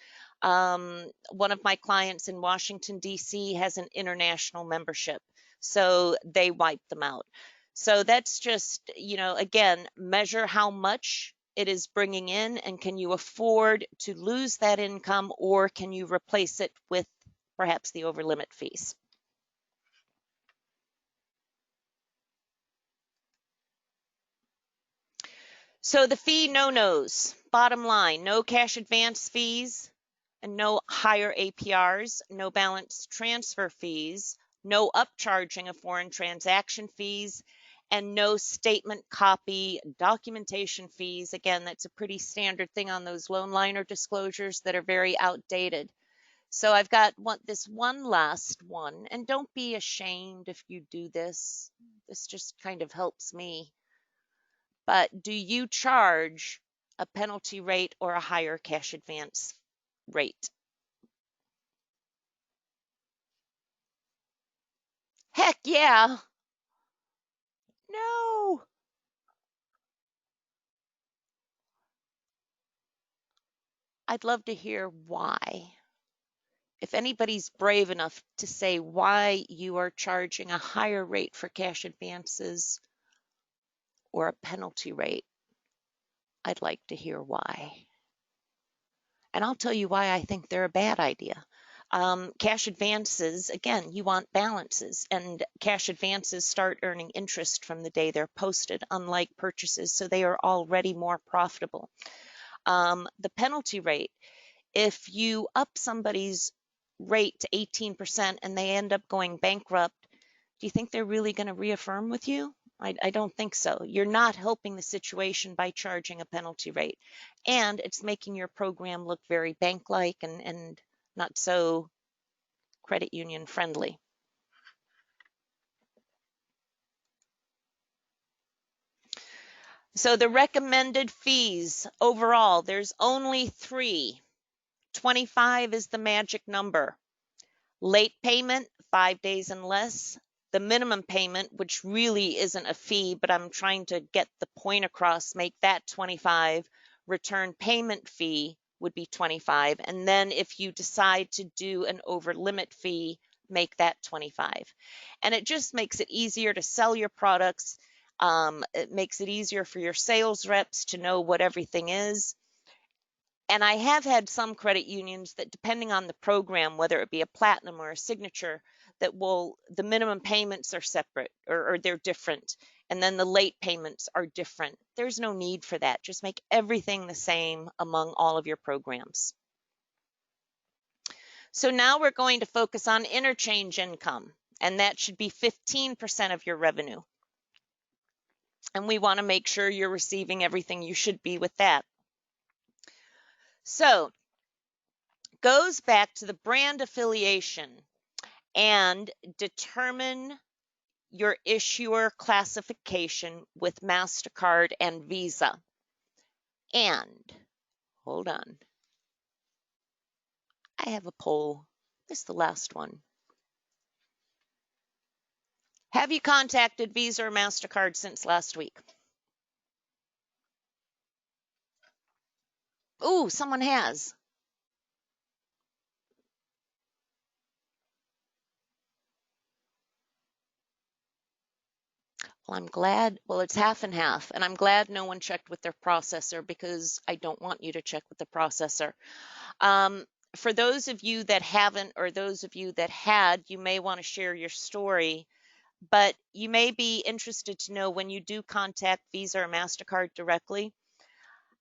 One of my clients in Washington, D.C. has an international membership, so they wipe them out. So that's just, again, measure how much it is bringing in, and can you afford to lose that income, or can you replace it with perhaps the over limit fees? So the fee no-nos, bottom line, no cash advance fees, and no higher APRs, no balance transfer fees, no upcharging of foreign transaction fees, and no statement copy documentation fees. Again, that's a pretty standard thing on those loan liner disclosures that are very outdated. So I've got this one last one, and don't be ashamed if you do this. This just kind of helps me. But do you charge a penalty rate or a higher cash advance rate? Heck yeah. No. I'd love to hear why. if anybody's brave enough to say why you are charging a higher rate for cash advances or a penalty rate, I'd like to hear why. And I'll tell you why I think they're a bad idea. Cash advances, again, you want balances, and cash advances start earning interest from the day they're posted, unlike purchases, so they are already more profitable. The penalty rate, if you up somebody's rate to 18% and they end up going bankrupt, do you think they're really going to reaffirm with you? I don't think so. You're not helping the situation by charging a penalty rate. And it's making your program look very bank-like and not so credit union friendly. So the recommended fees overall, there's only 3. 25 is the magic number. Late payment, 5 days and less. The minimum payment, which really isn't a fee, but I'm trying to get the point across, make that 25. Return payment fee would be 25. And then if you decide to do an over limit fee, make that 25. And it just makes it easier to sell your products. It makes it easier for your sales reps to know what everything is. And I have had some credit unions that, depending on the program, whether it be a platinum or a signature, that the minimum payments are separate or they're different. And then the late payments are different. There's no need for that. Just make everything the same among all of your programs. So now we're going to focus on interchange income, and that should be 15% of your revenue. And we want to make sure you're receiving everything you should be with that. So goes back to the brand affiliation and determine your issuer classification with MasterCard and Visa. And hold on, I have a poll. This is the last one. Have you contacted Visa or MasterCard since last week? Ooh, someone has. Well, I'm glad. Well, it's half and half, and I'm glad no one checked with their processor because I don't want you to check with the processor. For those of you that haven't, or those of you that had, you may want to share your story, but you may be interested to know when you do contact Visa or MasterCard directly.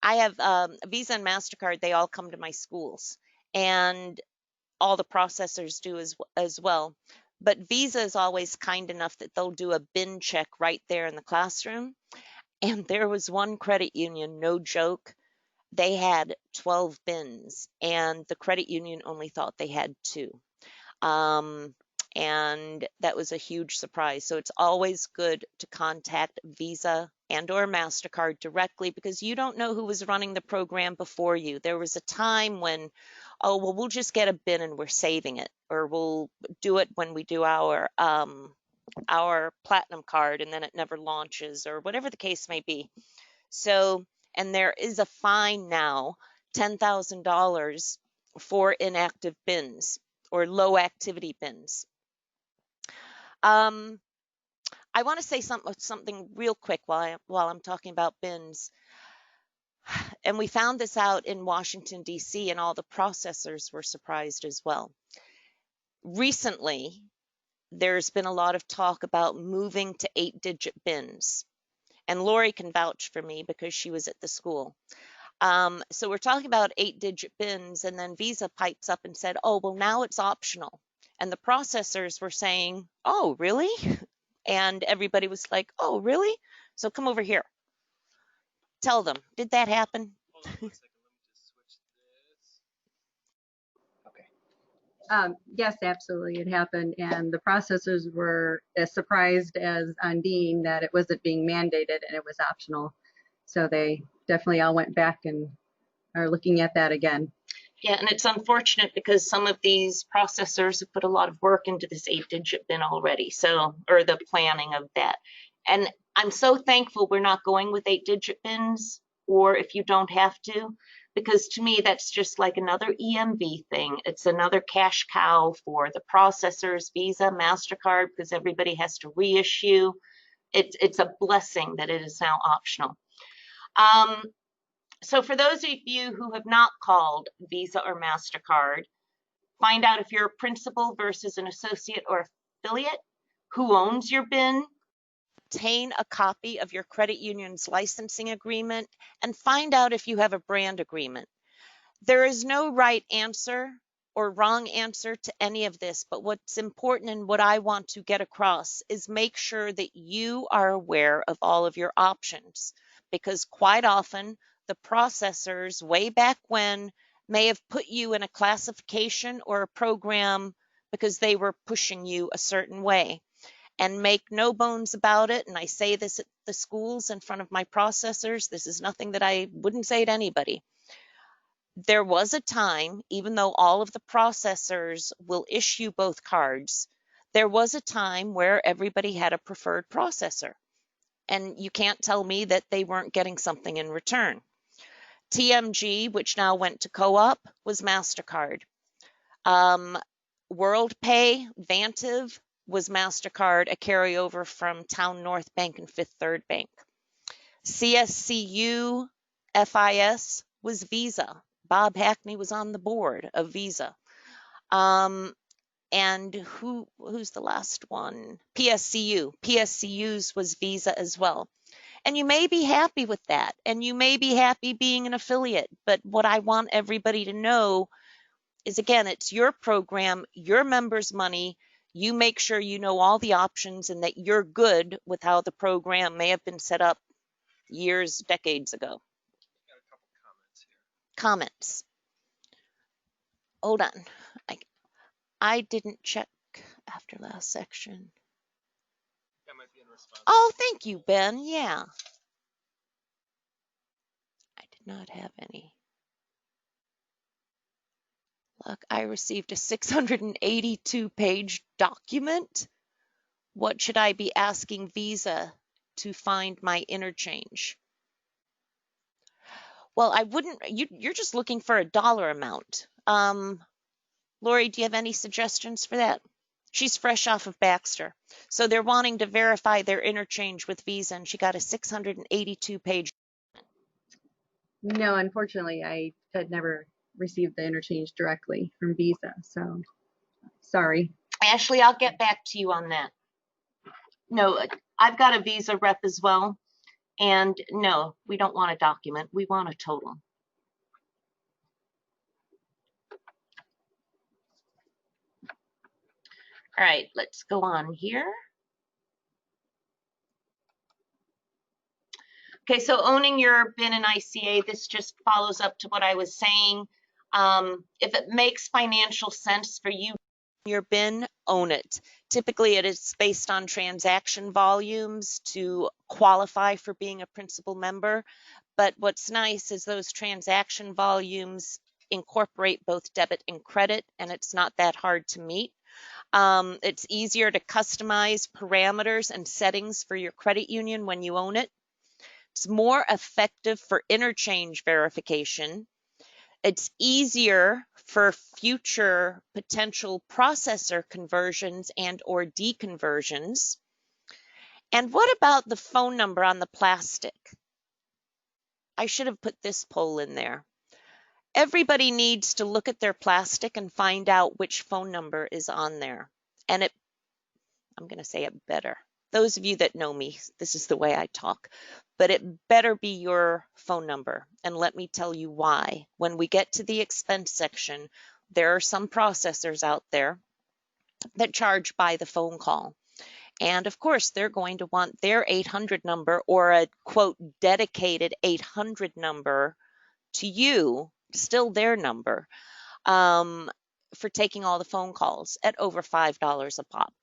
I have Visa and MasterCard, they all come to my schools, and all the processors do as well. But Visa is always kind enough that they'll do a bin check right there in the classroom. And there was one credit union, no joke, they had 12 bins, and the credit union only thought they had 2. And that was a huge surprise. So it's always good to contact Visa and or MasterCard directly because you don't know who was running the program before you. There was a time when, oh, well, we'll just get a bin and we're saving it, or we'll do it when we do our platinum card and then it never launches, or whatever the case may be. So, and there is a fine now, $10,000 for inactive bins or low activity bins. I want to say something real quick while I'm talking about bins. And we found this out in Washington, D.C., and all the processors were surprised as well. Recently, there's been a lot of talk about moving to 8-digit bins. And Lori can vouch for me because she was at the school. So we're talking about 8-digit bins, and then Visa pipes up and said, oh, well, now it's optional. And the processors were saying, oh, really? And everybody was like, oh, really? So come over here. Tell them, did that happen? Hold on 1 second. Let me just switch this. Okay. Yes, absolutely, it happened, and the processors were as surprised as Undine that it wasn't being mandated and it was optional. So they definitely all went back and are looking at that again. Yeah, and it's unfortunate because some of these processors have put a lot of work into this 8-digit bin already, so, or the planning of that. And I'm so thankful we're not going with 8-digit bins, or if you don't have to, because to me, that's just like another EMV thing. It's another cash cow for the processors, Visa, MasterCard, because everybody has to reissue. It's a blessing that it is now optional. So for those of you who have not called Visa or MasterCard, find out if you're a principal versus an associate or affiliate, who owns your BIN, obtain a copy of your credit union's licensing agreement, and find out if you have a brand agreement. There is no right answer or wrong answer to any of this, but what's important and what I want to get across is make sure that you are aware of all of your options, because quite often the processors way back when may have put you in a classification or a program because they were pushing you a certain way. And make no bones about it, and I say this at the schools in front of my processors, this is nothing that I wouldn't say to anybody. There was a time, even though all of the processors will issue both cards, there was a time where everybody had a preferred processor. And you can't tell me that they weren't getting something in return. TMG, which now went to co-op, was MasterCard. WorldPay, Vantiv was MasterCard, a carryover from Town North Bank and Fifth Third Bank. CSCU, FIS was Visa. Bob Hackney was on the board of Visa. And who's the last one? PSCU. PSCU's was Visa as well. And you may be happy with that, and you may be happy being an affiliate, but what I want everybody to know is, again, it's your program, your members' money. You make sure you know all the options and that you're good with how the program may have been set up years, decades ago. Got a couple comments here. Comments. Hold on. I didn't check after last section. That might be in response. Oh, thank you, Ben. Yeah. I did not have any. Look, I received a 682-page document. What should I be asking Visa to find my interchange? Well, I wouldn't, you're just looking for a dollar amount. Lori, do you have any suggestions for that? She's fresh off of Baxter. So they're wanting to verify their interchange with Visa, and she got a 682-page. No, unfortunately, I had never received the interchange directly from Visa, so sorry. Ashley, I'll get back to you on that. No, I've got a Visa rep as well. And no, we don't want a document. We want a total. All right, let's go on here. Okay, so owning your BIN and ICA, this just follows up to what I was saying. If it makes financial sense for you, your BIN, own it. Typically, it is based on transaction volumes to qualify for being a principal member. But what's nice is those transaction volumes incorporate both debit and credit, and it's not that hard to meet. It's easier to customize parameters and settings for your credit union when you own it. It's more effective for interchange verification. It's easier for future potential processor conversions and or deconversions. And what about the phone number on the plastic? I should have put this poll in there. Everybody needs to look at their plastic and find out which phone number is on there. And I'm going to say it better. Those of you that know me, this is the way I talk, but it better be your phone number. And let me tell you why. When we get to the expense section, there are some processors out there that charge by the phone call. And of course, they're going to want their 800 number or a quote dedicated 800 number to you, still their number, for taking all the phone calls at over $5 a pop.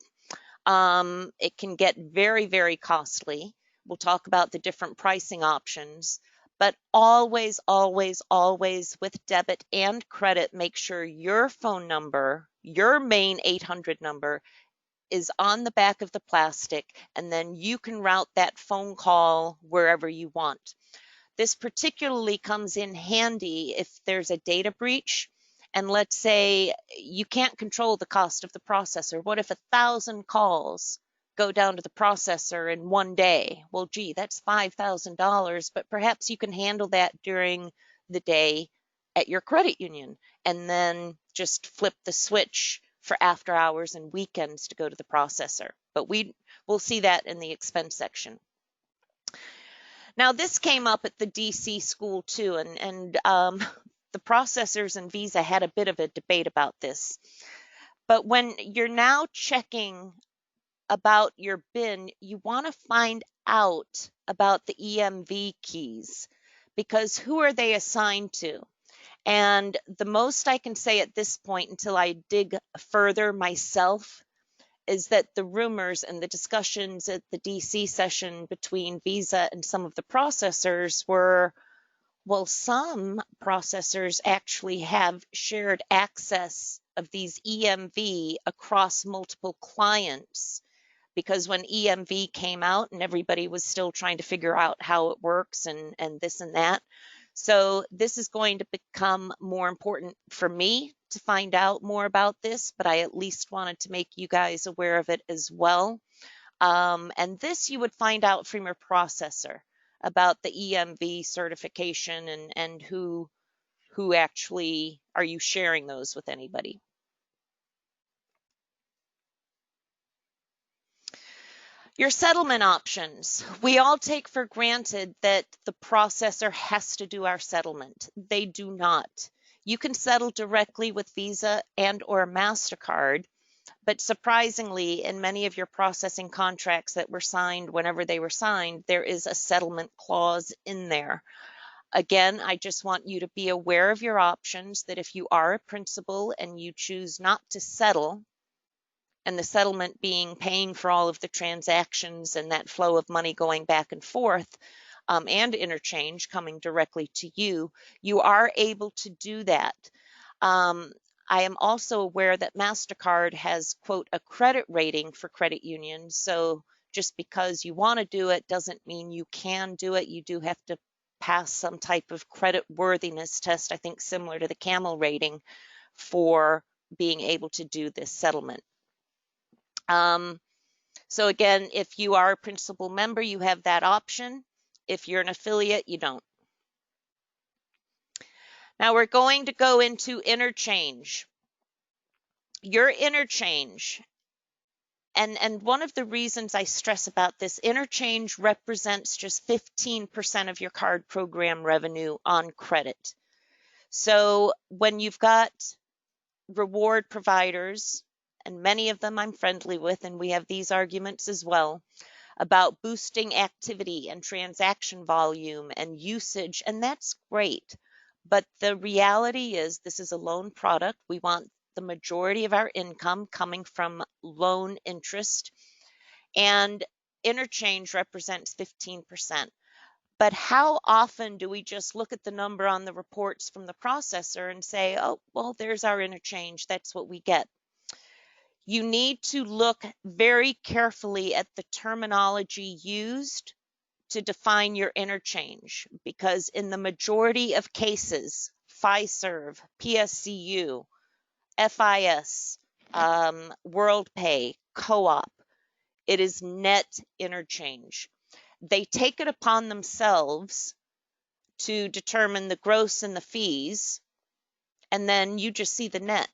It can get very, very costly. We'll talk about the different pricing options, but always, always, always with debit and credit, make sure your phone number, your main 800 number, is on the back of the plastic, and then you can route that phone call wherever you want. This particularly comes in handy if there's a data breach. And let's say you can't control the cost of the processor. What if 1,000 calls go down to the processor in one day? Well, gee, that's $5,000, but perhaps you can handle that during the day at your credit union and then just flip the switch for after hours and weekends to go to the processor. But we'll see that in the expense section. Now, this came up at the DC school too, and the processors and Visa had a bit of a debate about this. But when you're now checking about your bin, you want to find out about the EMV keys, because who are they assigned to? And the most I can say at this point until I dig further myself is that the rumors and the discussions at the DC session between Visa and some of the processors were, well, some processors actually have shared access of these EMV across multiple clients, because when EMV came out and everybody was still trying to figure out how it works and this and that. So this is going to become more important for me to find out more about this, but I at least wanted to make you guys aware of it as well. And this you would find out from your processor about the EMV certification and who actually are you sharing those with anybody. Your settlement options. We all take for granted that the processor has to do our settlement. They do not. You can settle directly with Visa and or MasterCard, but surprisingly, in many of your processing contracts that were signed whenever they were signed, there is a settlement clause in there. Again, I just want you to be aware of your options, that if you are a principal and you choose not to settle, and the settlement being paying for all of the transactions and that flow of money going back and forth, and interchange coming directly to you, you are able to do that. I am also aware that MasterCard has, quote, a credit rating for credit unions. So just because you want to do it doesn't mean you can do it. You do have to pass some type of credit worthiness test, I think similar to the CAMEL rating, for being able to do this settlement. So again, if you are a principal member, you have that option. If you're an affiliate, you don't. Now we're going to go into interchange. Your interchange, and one of the reasons I stress about this, interchange represents just 15% of your card program revenue on credit. So when you've got reward providers, and many of them I'm friendly with, and we have these arguments as well, about boosting activity and transaction volume and usage, and that's great. But the reality is this is a loan product. We want the majority of our income coming from loan interest, and interchange represents 15%. But how often do we just look at the number on the reports from the processor and say, oh, well, there's our interchange, that's what we get? You need to look very carefully at the terminology used to define your interchange, because in the majority of cases, Fiserv, PSCU, FIS, WorldPay, Co-op, it is net interchange. They take it upon themselves to determine the gross and the fees, and then you just see the net.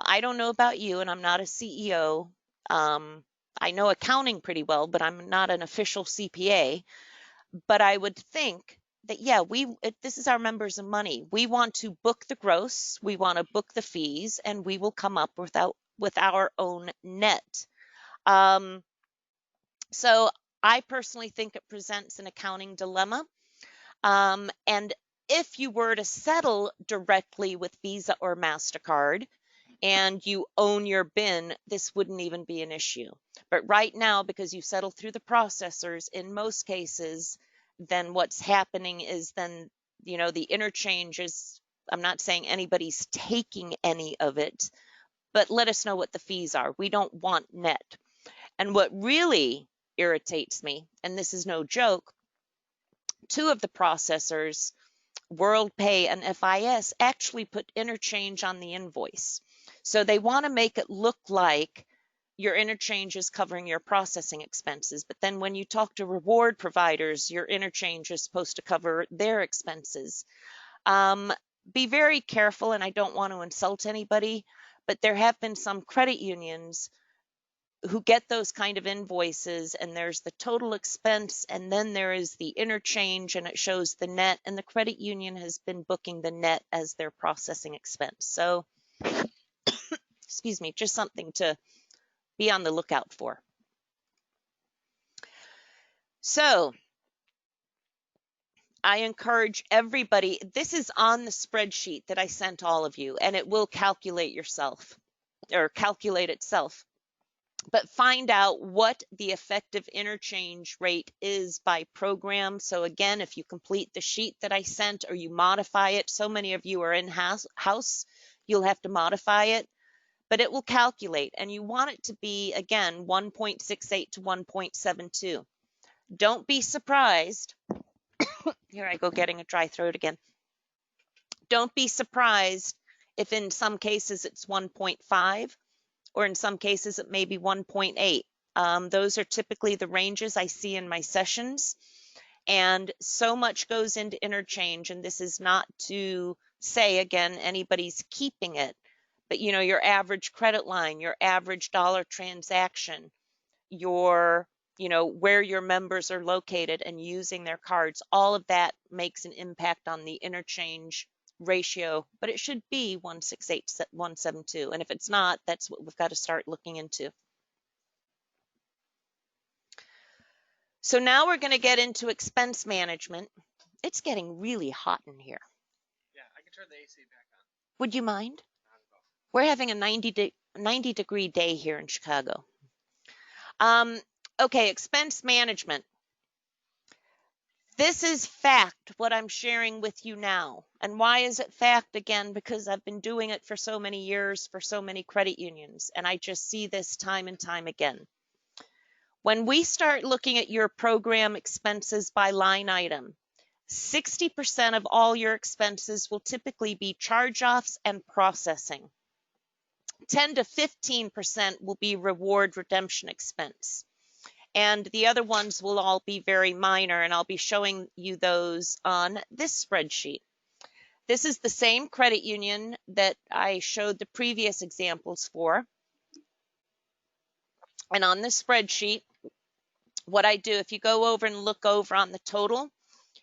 I don't know about you, and I'm not a CEO. I know accounting pretty well, but I'm not an official CPA. But I would think that, yeah, this is our members of money. We want to book the gross, we want to book the fees, and we will come up with our own net. So I personally think it presents an accounting dilemma. And if you were to settle directly with Visa or MasterCard and you own your bin, this wouldn't even be an issue. But right now, because you settle through the processors in most cases, then what's happening is then, the interchange is, I'm not saying anybody's taking any of it, but let us know what the fees are. We don't want net. And what really irritates me, and this is no joke, Two of the processors, WorldPay and FIS, actually put interchange on the invoice. So they want to make it look like your interchange is covering your processing expenses. But then when you talk to reward providers, your interchange is supposed to cover their expenses. Be very careful, and I don't want to insult anybody, but there have been some credit unions who get those kind of invoices, and there's the total expense, and then there is the interchange, and it shows the net, and the credit union has been booking the net as their processing expense. So, excuse me, just something to be on the lookout for. So, I encourage everybody, this is on the spreadsheet that I sent all of you, and it will calculate yourself, or calculate itself. But find out what the effective interchange rate is by program. So again, if you complete the sheet that I sent or you modify it, so many of you are in-house, you'll have to modify it, but it will calculate, and you want it to be, again, 1.68 to 1.72. Don't be surprised. Here I go getting a dry throat again. Don't be surprised if in some cases it's 1.5. or in some cases it may be 1.8. Those are typically the ranges I see in my sessions. And so much goes into interchange, and this is not to say, again, anybody's keeping it, but you know, your average credit line, your average dollar transaction, your, you know, where your members are located and using their cards, all of that makes an impact on the interchange ratio, but it should be 168 to 172. And if it's not, that's what we've got to start looking into. So now we're going to get into expense management. It's getting really hot in here. Yeah, I can turn the AC back on. Would you mind? Not at all. We're having a 90-degree day here in Chicago. Okay, expense management. This is fact, what I'm sharing with you now. And why is it fact? Again, because I've been doing it for so many years for so many credit unions, and I just see this time and time again. When we start looking at your program expenses by line item, 60% of all your expenses will typically be charge-offs and processing. 10 to 15% will be reward redemption expense. And the other ones will all be very minor, and I'll be showing you those on this spreadsheet. This is the same credit union that I showed the previous examples for. And on this spreadsheet, what I do, if you go over and look over on the total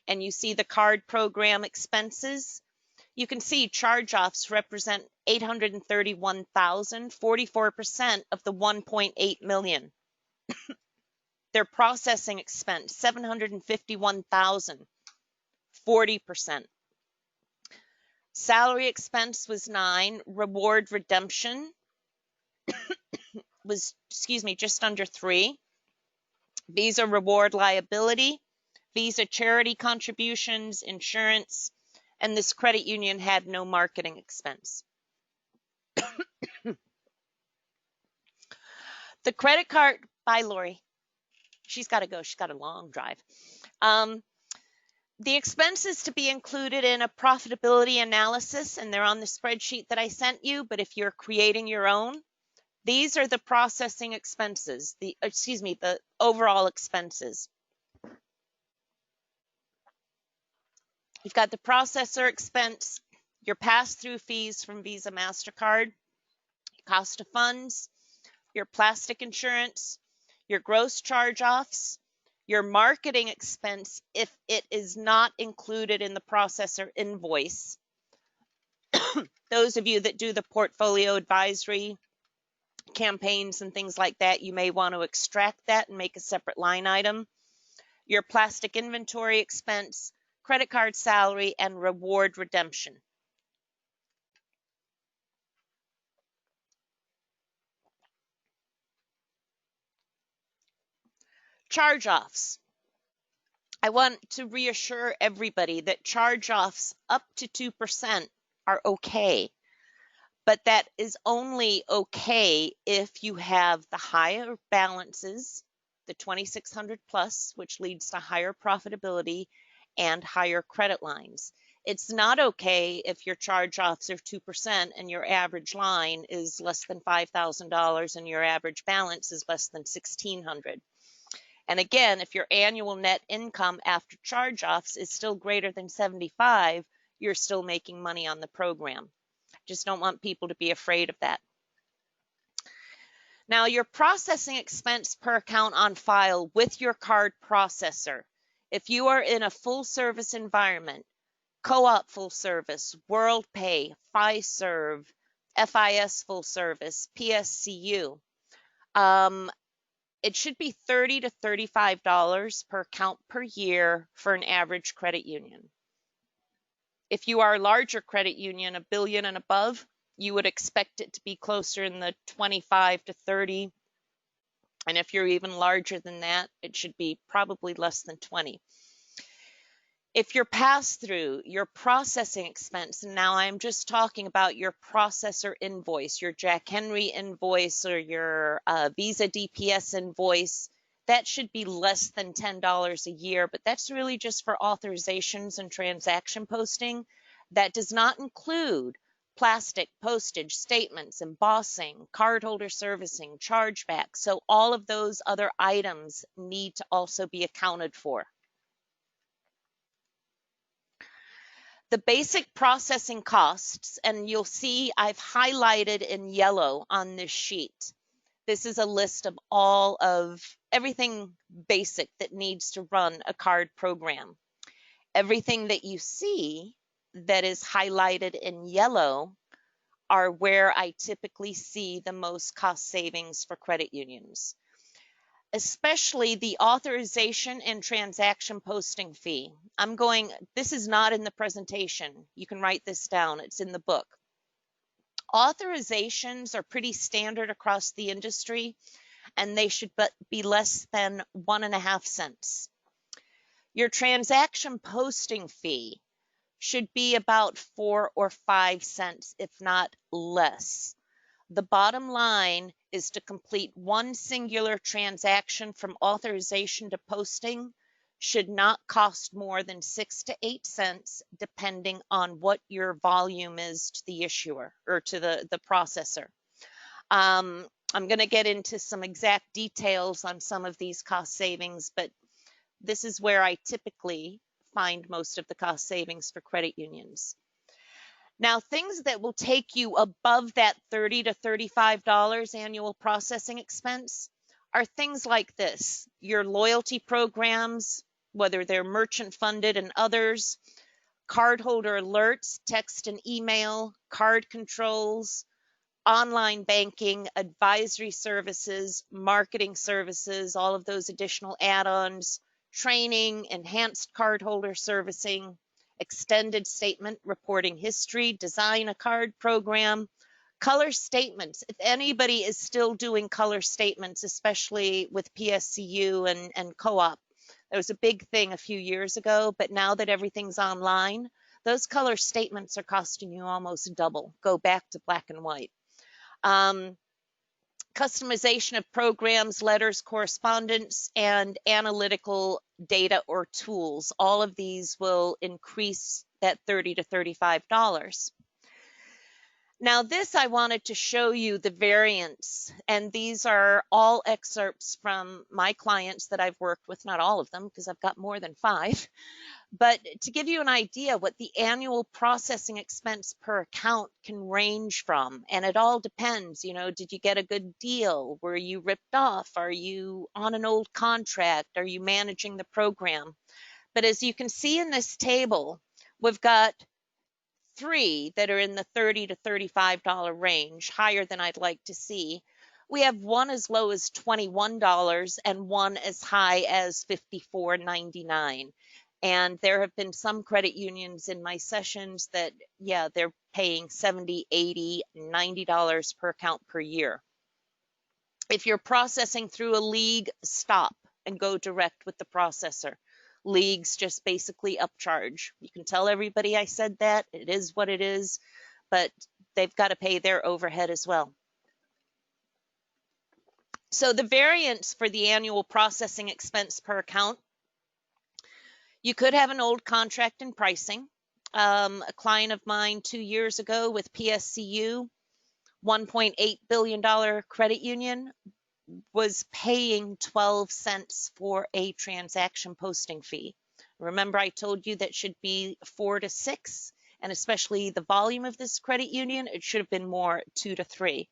and you see the card program expenses, you can see charge-offs represent $831,000, 44% of the $1.8 million. Their processing expense, $751,000, 40%. Salary expense was 9. Reward redemption was, just under 3. Visa reward liability, Visa charity contributions, insurance, and this credit union had no marketing expense. The credit card, bye Lori. She's got to go. She's got a long drive. The expenses to be included in a profitability analysis, and they're on the spreadsheet that I sent you, but if you're creating your own, these are the processing expenses, the overall expenses. You've got the processor expense, your pass-through fees from Visa, MasterCard, cost of funds, your plastic insurance, your gross charge-offs, your marketing expense if it is not included in the processor invoice. Those of you that do the portfolio advisory campaigns and things like that, you may want to extract that and make a separate line item. Your plastic inventory expense, credit card salary, and reward redemption. Charge-offs. I want to reassure everybody that charge-offs up to 2% are okay, but that is only okay if you have the higher balances, the 2,600 plus, which leads to higher profitability, and higher credit lines. It's not okay if your charge-offs are 2% and your average line is less than $5,000 and your average balance is less than $1,600. And again, if your annual net income after charge-offs is still greater than 75, you're still making money on the program. Just don't want people to be afraid of that. Now, your processing expense per account on file with your card processor. If you are in a full service environment, Co-op full service, WorldPay, Fiserv, FIS full service, PSCU, it should be $30 to $35 per account per year for an average credit union. If you are a larger credit union, $1 billion and above, you would expect it to be closer in the 25 to 30. And if you're even larger than that, it should be probably less than 20. If your pass-through, your processing expense, and now I'm just talking about your processor invoice, your Jack Henry invoice or your Visa DPS invoice, that should be less than $10 a year, but that's really just for authorizations and transaction posting. That does not include plastic, postage, statements, embossing, cardholder servicing, chargebacks. So all of those other items need to also be accounted for. The basic processing costs, and you'll see I've highlighted in yellow on this sheet. This is a list of all of everything basic that needs to run a card program. Everything that you see that is highlighted in yellow are where I typically see the most cost savings for credit unions, especially the authorization and transaction posting fee. This is not in the presentation. You can write this down. It's in the book. Authorizations are pretty standard across the industry, and they should be less than 1.5 cents. Your transaction posting fee should be about 4 or 5 cents, if not less. The bottom line is to complete one singular transaction from authorization to posting should not cost more than 6 to 8 cents, depending on what your volume is to the issuer or to the processor. I'm going to get into some exact details on some of these cost savings, but this is where I typically find most of the cost savings for credit unions. Now, things that will take you above that $30 to $35 annual processing expense are things like this: your loyalty programs, whether they're merchant funded and others, cardholder alerts, text and email, card controls, online banking, advisory services, marketing services, all of those additional add-ons, training, enhanced cardholder servicing, extended statement reporting history, design a card program, color statements. If anybody is still doing color statements, especially with PSCU and Co-op, there was a big thing a few years ago, but now that everything's online, those color statements are costing you almost double. Go back to black and white. Customization of programs, letters, correspondence, and analytical data or tools. All of these will increase that $30 to $35. Now this, I wanted to show you the variance, and these are all excerpts from my clients that I've worked with, not all of them because I've got more than 5. But to give you an idea what the annual processing expense per account can range from, and it all depends, did you get a good deal? Were you ripped off? Are you on an old contract? Are you managing the program? But as you can see in this table, we've got 3 that are in the $30 to $35 range, higher than I'd like to see. We have one as low as $21 and one as high as $54.99. And there have been some credit unions in my sessions that, yeah, they're paying $70, $80, $90 per account per year. If you're processing through a league, stop and go direct with the processor. Leagues just basically upcharge. You can tell everybody I said that. It is what it is, but they've got to pay their overhead as well. So the variance for the annual processing expense per account, You could have an old contract in pricing. A client of mine 2 years ago with PSCU, $1.8 billion credit union, was paying 12 cents for a transaction posting fee. Remember, I told you that should be 4 to 6, and especially the volume of this credit union, it should have been more 2 to 3.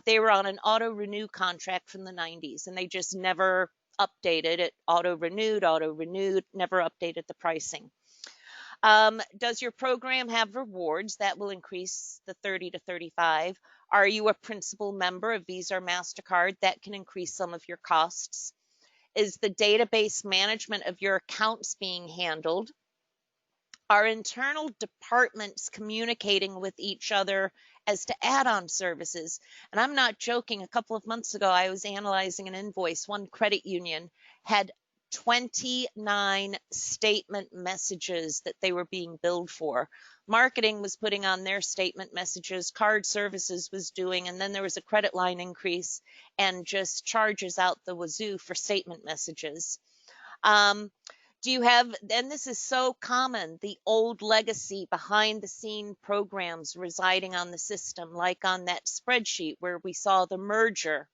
They were on an auto renew contract from the 90s, and they just never updated it. Auto renewed, never updated the pricing. Does your program have rewards that will increase the 30 to 35? Are you a principal member of Visa or MasterCard? That can increase some of your costs. Is the database management of your accounts being handled? Are internal departments communicating with each other as to add-on services? And I'm not joking. A couple of months ago, I was analyzing an invoice. One credit union had 29 statement messages that they were being billed for. Marketing was putting on their statement messages, card services was doing, and then there was a credit line increase and just charges out the wazoo for statement messages. Do you have, and this is so common, the old legacy behind the scene programs residing on the system, like on that spreadsheet where we saw the merger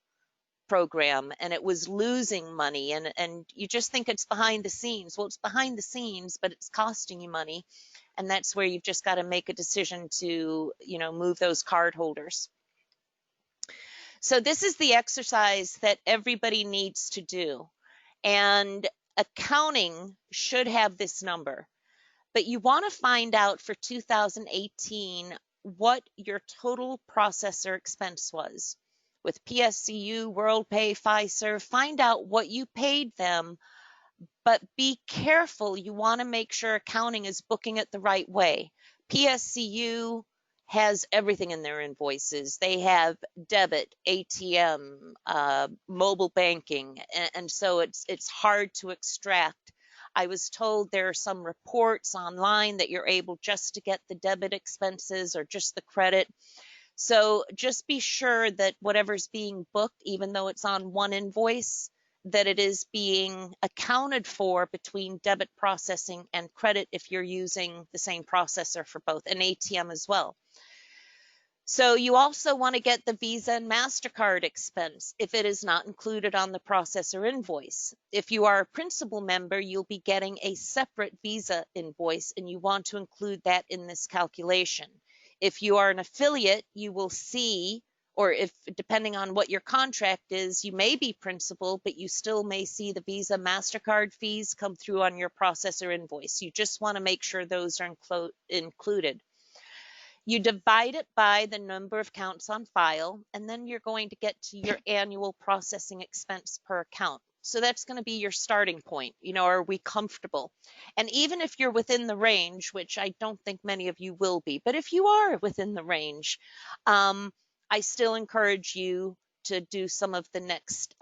program and it was losing money, and you just think it's behind the scenes. Well, it's behind the scenes, but it's costing you money. And that's where you've just got to make a decision to, move those card holders. So this is the exercise that everybody needs to do. And accounting should have this number, but you want to find out for 2018 what your total processor expense was. With PSCU, WorldPay, Fiserv, find out what you paid them, but be careful. You want to make sure accounting is booking it the right way. PSCU has everything in their invoices. They have debit, ATM, mobile banking, and so it's hard to extract. I was told there are some reports online that you're able just to get the debit expenses or just the credit. So just be sure that whatever's being booked, even though it's on one invoice, that it is being accounted for between debit processing and credit if you're using the same processor for both, and ATM as well. So you also want to get the Visa and MasterCard expense if it is not included on the processor invoice. If you are a principal member, you'll be getting a separate Visa invoice, and you want to include that in this calculation. If you are an affiliate, you will see, or if depending on what your contract is, you may be principal, but you still may see the Visa, MasterCard fees come through on your processor invoice. You just want to make sure those are included. You divide it by the number of accounts on file, and then you're going to get to your annual processing expense per account. So that's going to be your starting point. Are we comfortable? And even if you're within the range, which I don't think many of you will be, but if you are within the range, I still encourage you to do some of the next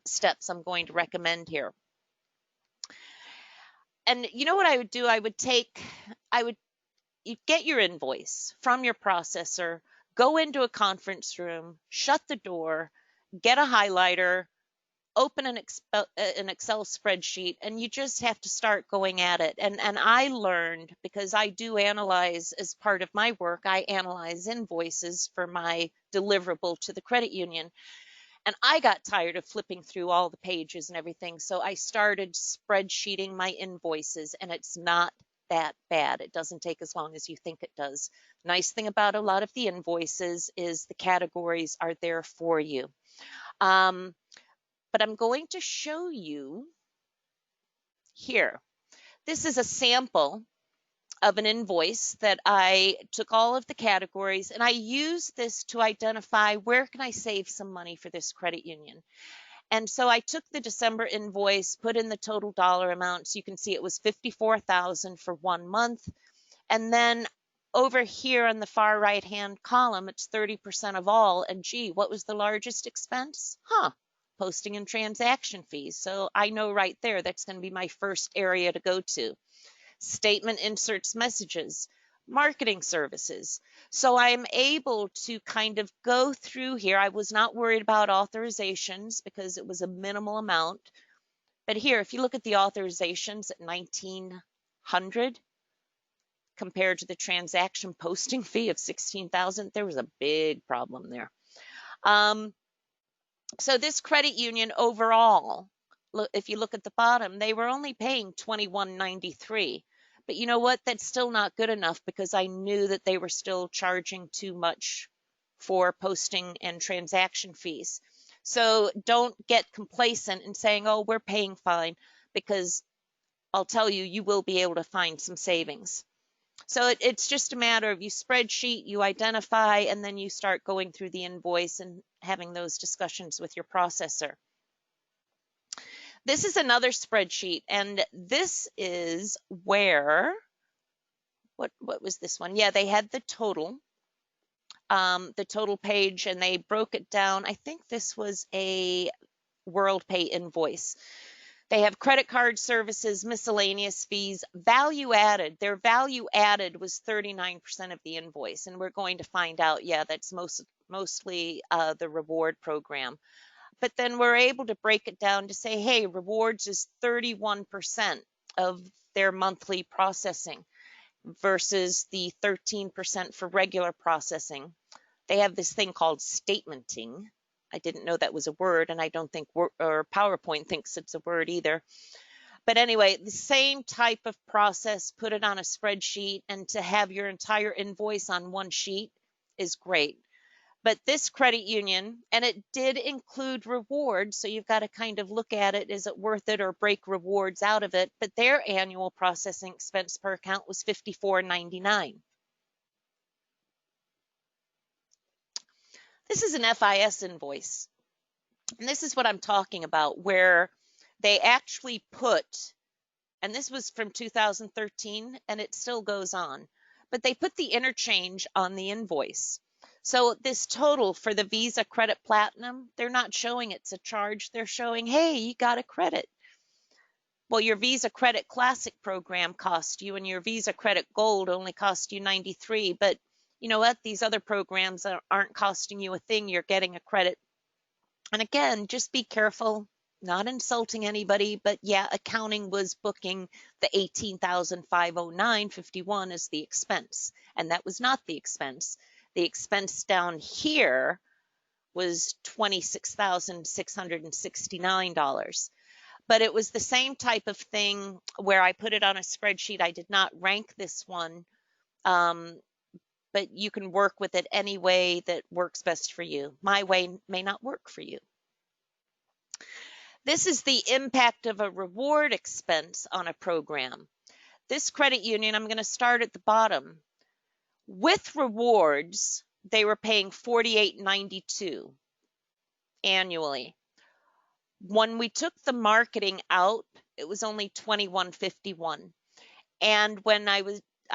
steps I'm going to recommend here. And you know what I would do? You'd get your invoice from your processor, go into a conference room, shut the door, get a highlighter, open an Excel spreadsheet, and you just have to start going at it. And I learned, because I do analyze as part of my work, I analyze invoices for my deliverable to the credit union. And I got tired of flipping through all the pages and everything. So I started spreadsheeting my invoices, and it's not that bad. It doesn't take as long as you think it does. Nice thing about a lot of the invoices is the categories are there for you. But I'm going to show you here. This is a sample of an invoice that I took all of the categories, and I used this to identify where can I save some money for this credit union. And so I took the December invoice, put in the total dollar amount. So you can see it was $54,000 for 1 month. And then over here on the far right-hand column, it's 30% of all. And gee, what was the largest expense? Posting and transaction fees. So I know right there, that's going to be my first area to go to. Statement inserts messages, marketing services. So I'm able to kind of go through here. I was not worried about authorizations because it was a minimal amount. But here, if you look at the authorizations at 1900 compared to the transaction posting fee of 16,000, there was a big problem there. So this credit union overall, if you look at the bottom, they were only paying $21.93. But you know what? That's still not good enough because I knew that they were still charging too much for posting and transaction fees. So don't get complacent in saying, oh, we're paying fine, because I'll tell you, you will be able to find some savings. So it's just a matter of you spreadsheet, you identify, and then you start going through the invoice and having those discussions with your processor. This is another spreadsheet, and this is where, what was this one? Yeah, they had the total page, and they broke it down. I think this was a WorldPay invoice. They have credit card services, miscellaneous fees, value added. Their value added was 39% of the invoice. And we're going to find out, yeah, that's mostly the reward program. But then we're able to break it down to say, hey, rewards is 31% of their monthly processing versus the 13% for regular processing. They have this thing called statementing. I didn't know that was a word, and I don't think PowerPoint thinks it's a word either. But anyway, the same type of process, put it on a spreadsheet, and to have your entire invoice on one sheet is great. But this credit union, and it did include rewards, so you've got to kind of look at it, is it worth it, or break rewards out of it, but their annual processing expense per account was $54.99. This is an FIS invoice. And this is what I'm talking about, where they actually put, and this was from 2013, and it still goes on, but they put the interchange on the invoice. So this total for the Visa Credit Platinum, they're not showing it's a charge. They're showing, hey, you got a credit. Well, your Visa Credit Classic program cost you, and your Visa Credit Gold only cost you $93. But you know what? These other programs aren't costing you a thing. You're getting a credit. And again, just be careful, not insulting anybody, but yeah, accounting was booking the $18,509.51 as the expense, and that was not the expense. The expense down here was $26,669. But it was the same type of thing where I put it on a spreadsheet. I did not rank this one, but you can work with it any way that works best for you. My way may not work for you. This is the impact of a reward expense on a program. This credit union, I'm going to start at the bottom. With rewards, they were paying $48.92 annually. When we took the marketing out, it was only $21.51. And when I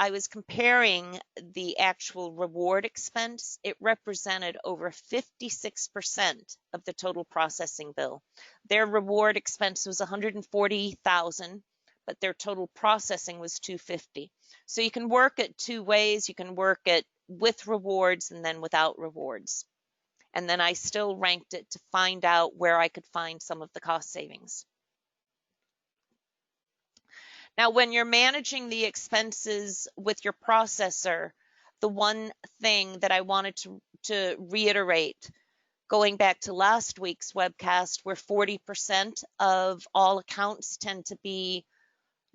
was comparing the actual reward expense, it represented over 56% of the total processing bill. Their reward expense was $140,000, but their total processing was $250. So you can work it two ways. You can work it with rewards and then without rewards. And then I still ranked it to find out where I could find some of the cost savings. Now, when you're managing the expenses with your processor, the one thing that I wanted to reiterate, going back to last week's webcast, where 40% of all accounts tend to be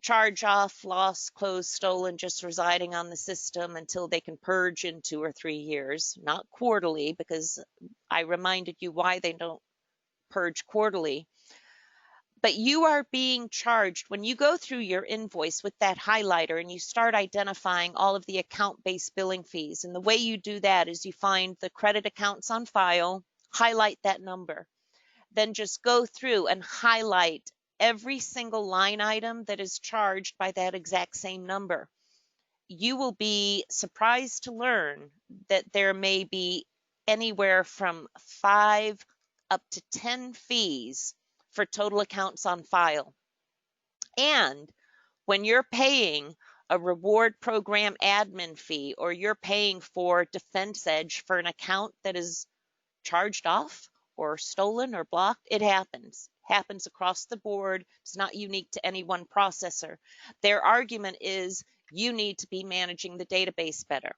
charge off, lost, closed, stolen, just residing on the system until they can purge in 2 or 3 years, not quarterly, because I reminded you why they don't purge quarterly. But you are being charged when you go through your invoice with that highlighter and you start identifying all of the account-based billing fees. And the way you do that is you find the credit accounts on file, highlight that number, then just go through and highlight every single line item that is charged by that exact same number. You will be surprised to learn that there may be anywhere from 5 up to 10 fees for total accounts on file. And when you're paying a reward program admin fee, or you're paying for Defense Edge for an account that is charged off or stolen or blocked, it happens. happens across the board. It's not unique to any one processor. Their argument is you need to be managing the database better.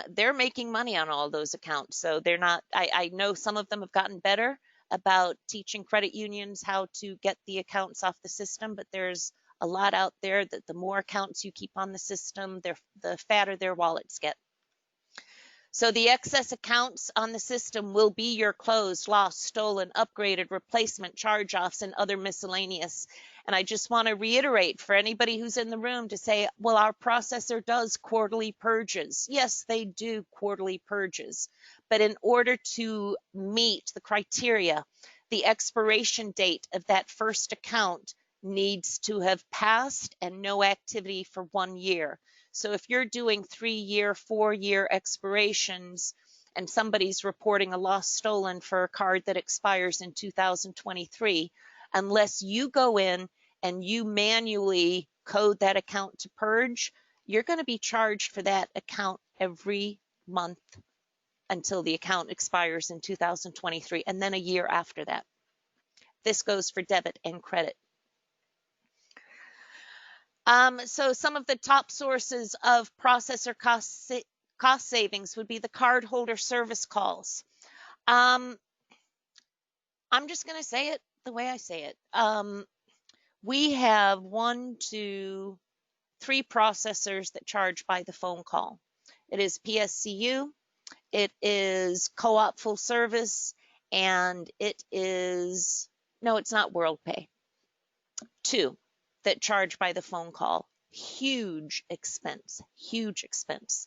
They're making money on all those accounts, so they're not, I know some of them have gotten better about teaching credit unions how to get the accounts off the system, but there's a lot out there that the more accounts you keep on the system, the fatter their wallets get. So the excess accounts on the system will be your closed, lost, stolen, upgraded, replacement, charge-offs, and other miscellaneous. And I just want to reiterate for anybody who's in the room to say, well, our processor does quarterly purges. Yes, they do quarterly purges. But in order to meet the criteria, the expiration date of that first account needs to have passed and no activity for 1 year. So if you're doing 3-year, 4-year expirations and somebody's reporting a lost stolen for a card that expires in 2023, unless you go in and you manually code that account to purge, you're going to be charged for that account every month until the account expires in 2023, and then a year after that. This goes for debit and credit. So some of the top sources of processor cost savings would be the cardholder service calls. I'm just going to say it the way I say it. We have 1, 2, 3 processors that charge by the phone call. It is PSCU, it is Co-op Full Service, and it is, no, it's not WorldPay. 2 that charge by the phone call. Huge expense, huge expense.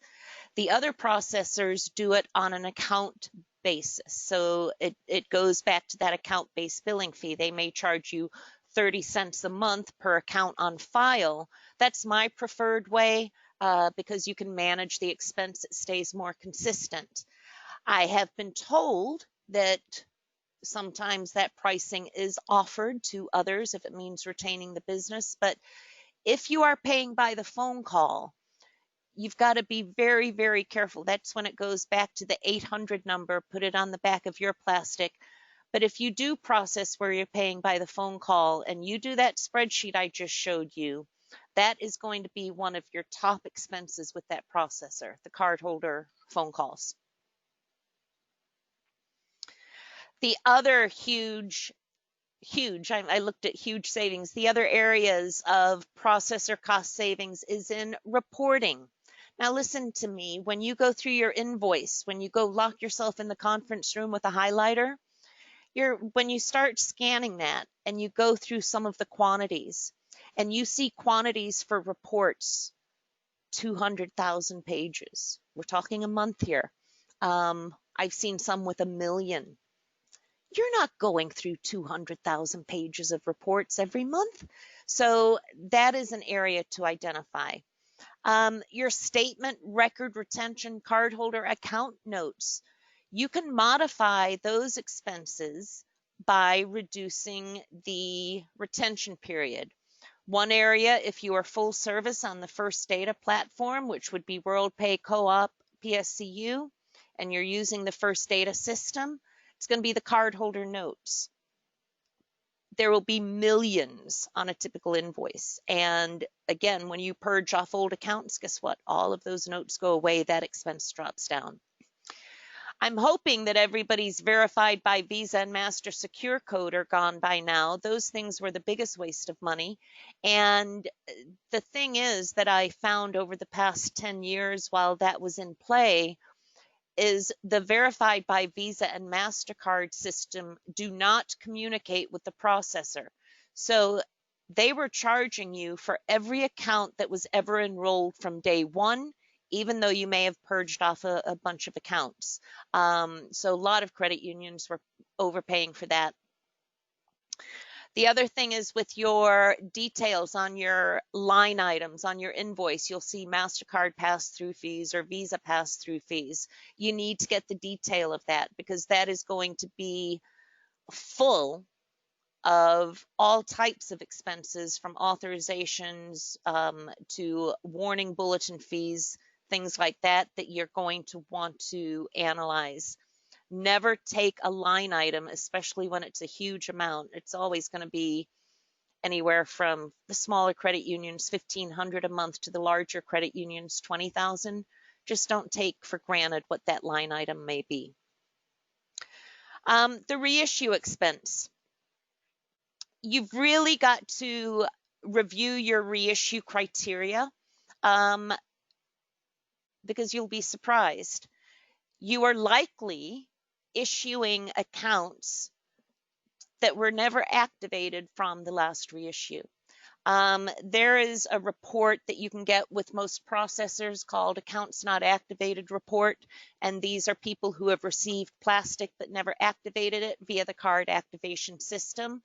The other processors do it on an account basis. So it goes back to that account-based billing fee. They may charge you 30 cents a month per account on file. That's my preferred way because you can manage the expense. It stays more consistent. I have been told that sometimes that pricing is offered to others if it means retaining the business. But if you are paying by the phone call, you've got to be very, very careful. That's when it goes back to the 800 number, put it on the back of your plastic. But if you do process where you're paying by the phone call and you do that spreadsheet I just showed you, that is going to be one of your top expenses with that processor, the cardholder phone calls. The other huge, I looked at huge savings. The other areas of processor cost savings is in reporting. Now listen to me, when you go through your invoice, when you go lock yourself in the conference room with a highlighter, when you start scanning that and you go through some of the quantities and you see quantities for reports, 200,000 pages. We're talking a month here. I've seen some with 1 million. You're not going through 200,000 pages of reports every month. So that is an area to identify. Your statement, record retention, cardholder account notes. You can modify those expenses by reducing the retention period. One area, if you are full service on the First Data platform, which would be WorldPay, Co-op, PSCU, and you're using the First Data system, it's going to be the cardholder notes. There will be millions on a typical invoice. And again, when you purge off old accounts, guess what? All of those notes go away. That expense drops down. I'm hoping that everybody's verified by Visa and Master Secure code are gone by now. Those things were the biggest waste of money. And the thing is that I found over the past 10 years while that was in play is the verified by Visa and MasterCard system do not communicate with the processor. So they were charging you for every account that was ever enrolled from day one, even though you may have purged off a bunch of accounts. So a lot of credit unions were overpaying for that. The other thing is with your details on your line items, on your invoice, you'll see MasterCard pass-through fees or Visa pass-through fees. You need to get the detail of that because that is going to be full of all types of expenses from authorizations to warning bulletin fees, things like that, that you're going to want to analyze. Never take a line item, especially when it's a huge amount. It's always going to be anywhere from the smaller credit unions, 1,500 a month, to the larger credit unions, 20,000. Just don't take for granted what that line item may be. The reissue expense. You've really got to review your reissue criteria because you'll be surprised. You are likely issuing accounts that were never activated from the last reissue. There is a report that you can get with most processors called Accounts Not Activated report, and these are people who have received plastic but never activated it via the card activation system.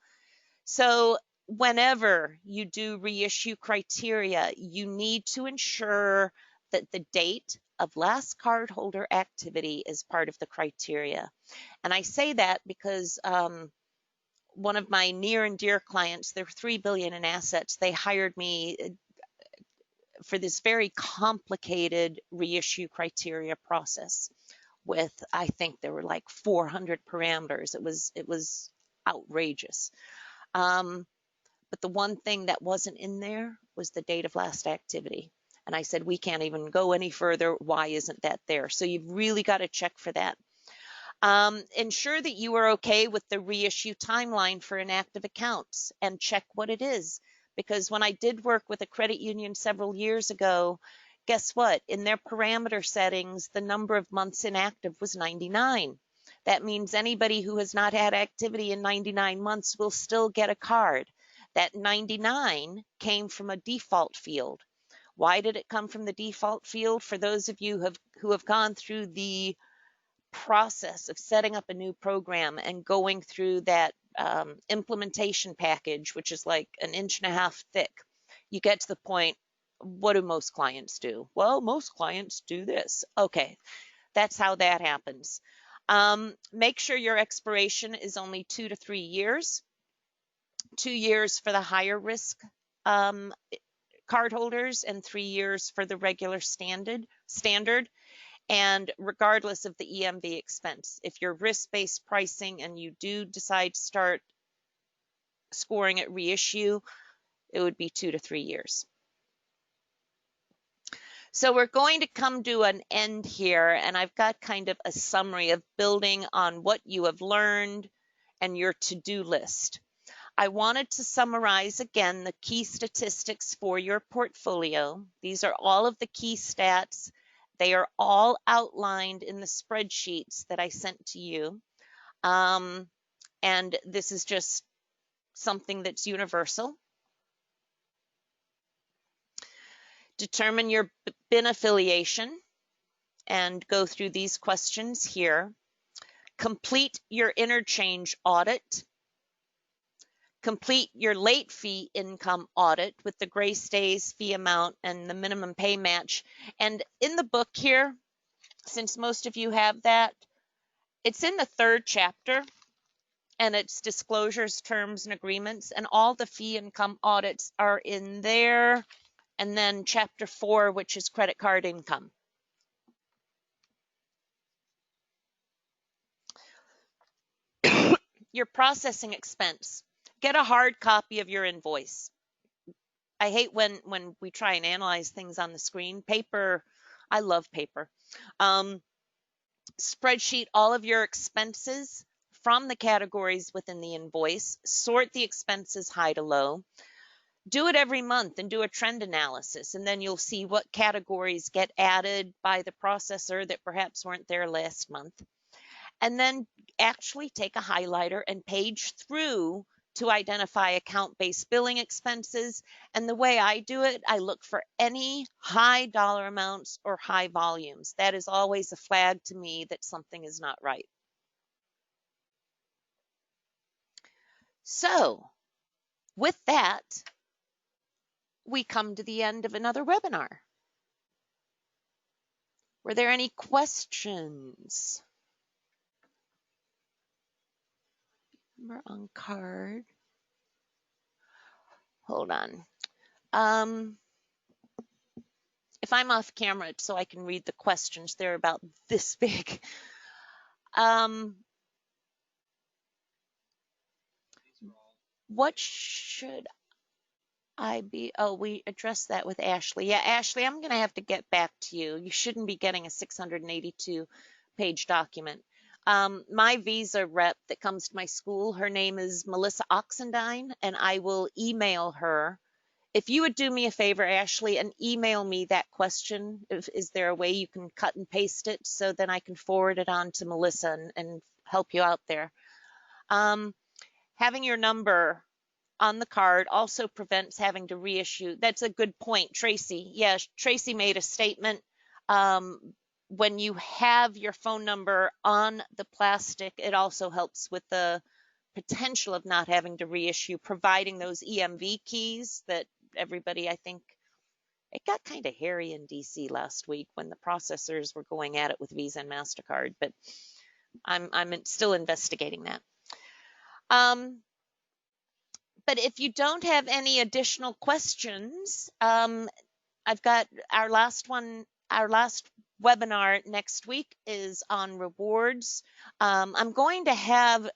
So whenever you do reissue criteria, you need to ensure that the date of last cardholder activity is part of the criteria. And I say that because one of my near and dear clients, they're $3 billion in assets. They hired me for this very complicated reissue criteria process with, I think there were like 400 parameters. It was outrageous. But the one thing that wasn't in there was the date of last activity. And I said, we can't even go any further. Why isn't that there? So you've really got to check for that. Ensure that you are okay with the reissue timeline for inactive accounts and check what it is. Because when I did work with a credit union several years ago, guess what? In their parameter settings, the number of months inactive was 99. That means anybody who has not had activity in 99 months will still get a card. That 99 came from a default field. Why did it come from the default field? For those of you who have gone through the process of setting up a new program and going through that implementation package, which is like 1.5 inches thick, you get to the point, what do most clients do? Well, most clients do this. Okay, that's how that happens. Make sure your expiration is only 2 to 3 years. 2 years for the higher risk cardholders and 3 years for the regular standard. And regardless of the EMV expense, if you're risk-based pricing and you do decide to start scoring at reissue, it would be 2 to 3 years. So we're going to come to an end here, and I've got kind of a summary of building on what you have learned and your to-do list. I wanted to summarize again the key statistics for your portfolio. These are all of the key stats. They are all outlined in the spreadsheets that I sent to you. And this is just something that's universal. Determine your BIN affiliation and go through these questions here. Complete your interchange audit. Complete your late fee income audit with the grace days, fee amount, and the minimum pay match. And in the book here, since most of you have that, it's in the 3rd chapter, and it's disclosures, terms, and agreements, and all the fee income audits are in there. And then chapter 4, which is credit card income. Your processing expense. Get a hard copy of your invoice. I hate when we try and analyze things on the screen. Paper, I love paper. Spreadsheet all of your expenses from the categories within the invoice. Sort the expenses high to low. Do it every month and do a trend analysis, and then you'll see what categories get added by the processor that perhaps weren't there last month. And then actually take a highlighter and page through to identify account-based billing expenses. And the way I do it, I look for any high dollar amounts or high volumes. That is always a flag to me that something is not right. So with that, we come to the end of another webinar. Were there any questions? Number on card. Hold on. If I'm off camera so I can read the questions, they're about this big. These were all. What should I be? Oh, we addressed that with Ashley. Yeah, Ashley, I'm going to have to get back to you. You shouldn't be getting a 682-page document. My visa rep that comes to my school, her name is Melissa Oxendine, and I will email her. If you would do me a favor, Ashley, and email me that question, is there a way you can cut and paste it so then I can forward it on to Melissa and help you out there? Um, Having your number on the card also prevents having to reissue. That's a good point, Tracy. Yes, Tracy made a statement. When you have your phone number on the plastic, it also helps with the potential of not having to reissue, providing those EMV keys that everybody, I think, it got kind of hairy in DC last week when the processors were going at it with Visa and MasterCard, but I'm still investigating that. But if you don't have any additional questions, I've got our last one, our last webinar next week is on rewards. I'm going to have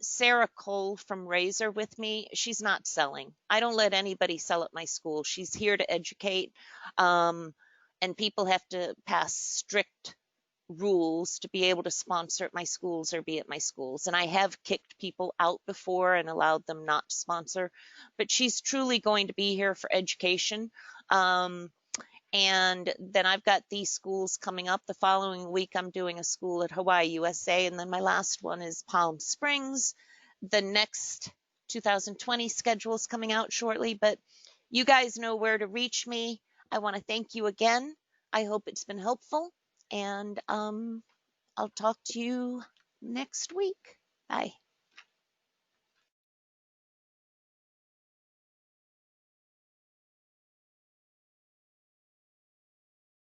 Sarah Cole from Razor with me. She's not selling. I don't let anybody sell at my school. She's here to educate, and people have to pass strict rules to be able to sponsor at my schools or be at my schools. And I have kicked people out before and allowed them not to sponsor, but she's truly going to be here for education. And then I've got these schools coming up. The following week, I'm doing a school at Hawaii, USA. And then my last one is Palm Springs. The next 2020 schedule is coming out shortly, but you guys know where to reach me. I want to thank you again. I hope it's been helpful. And I'll talk to you next week. Bye.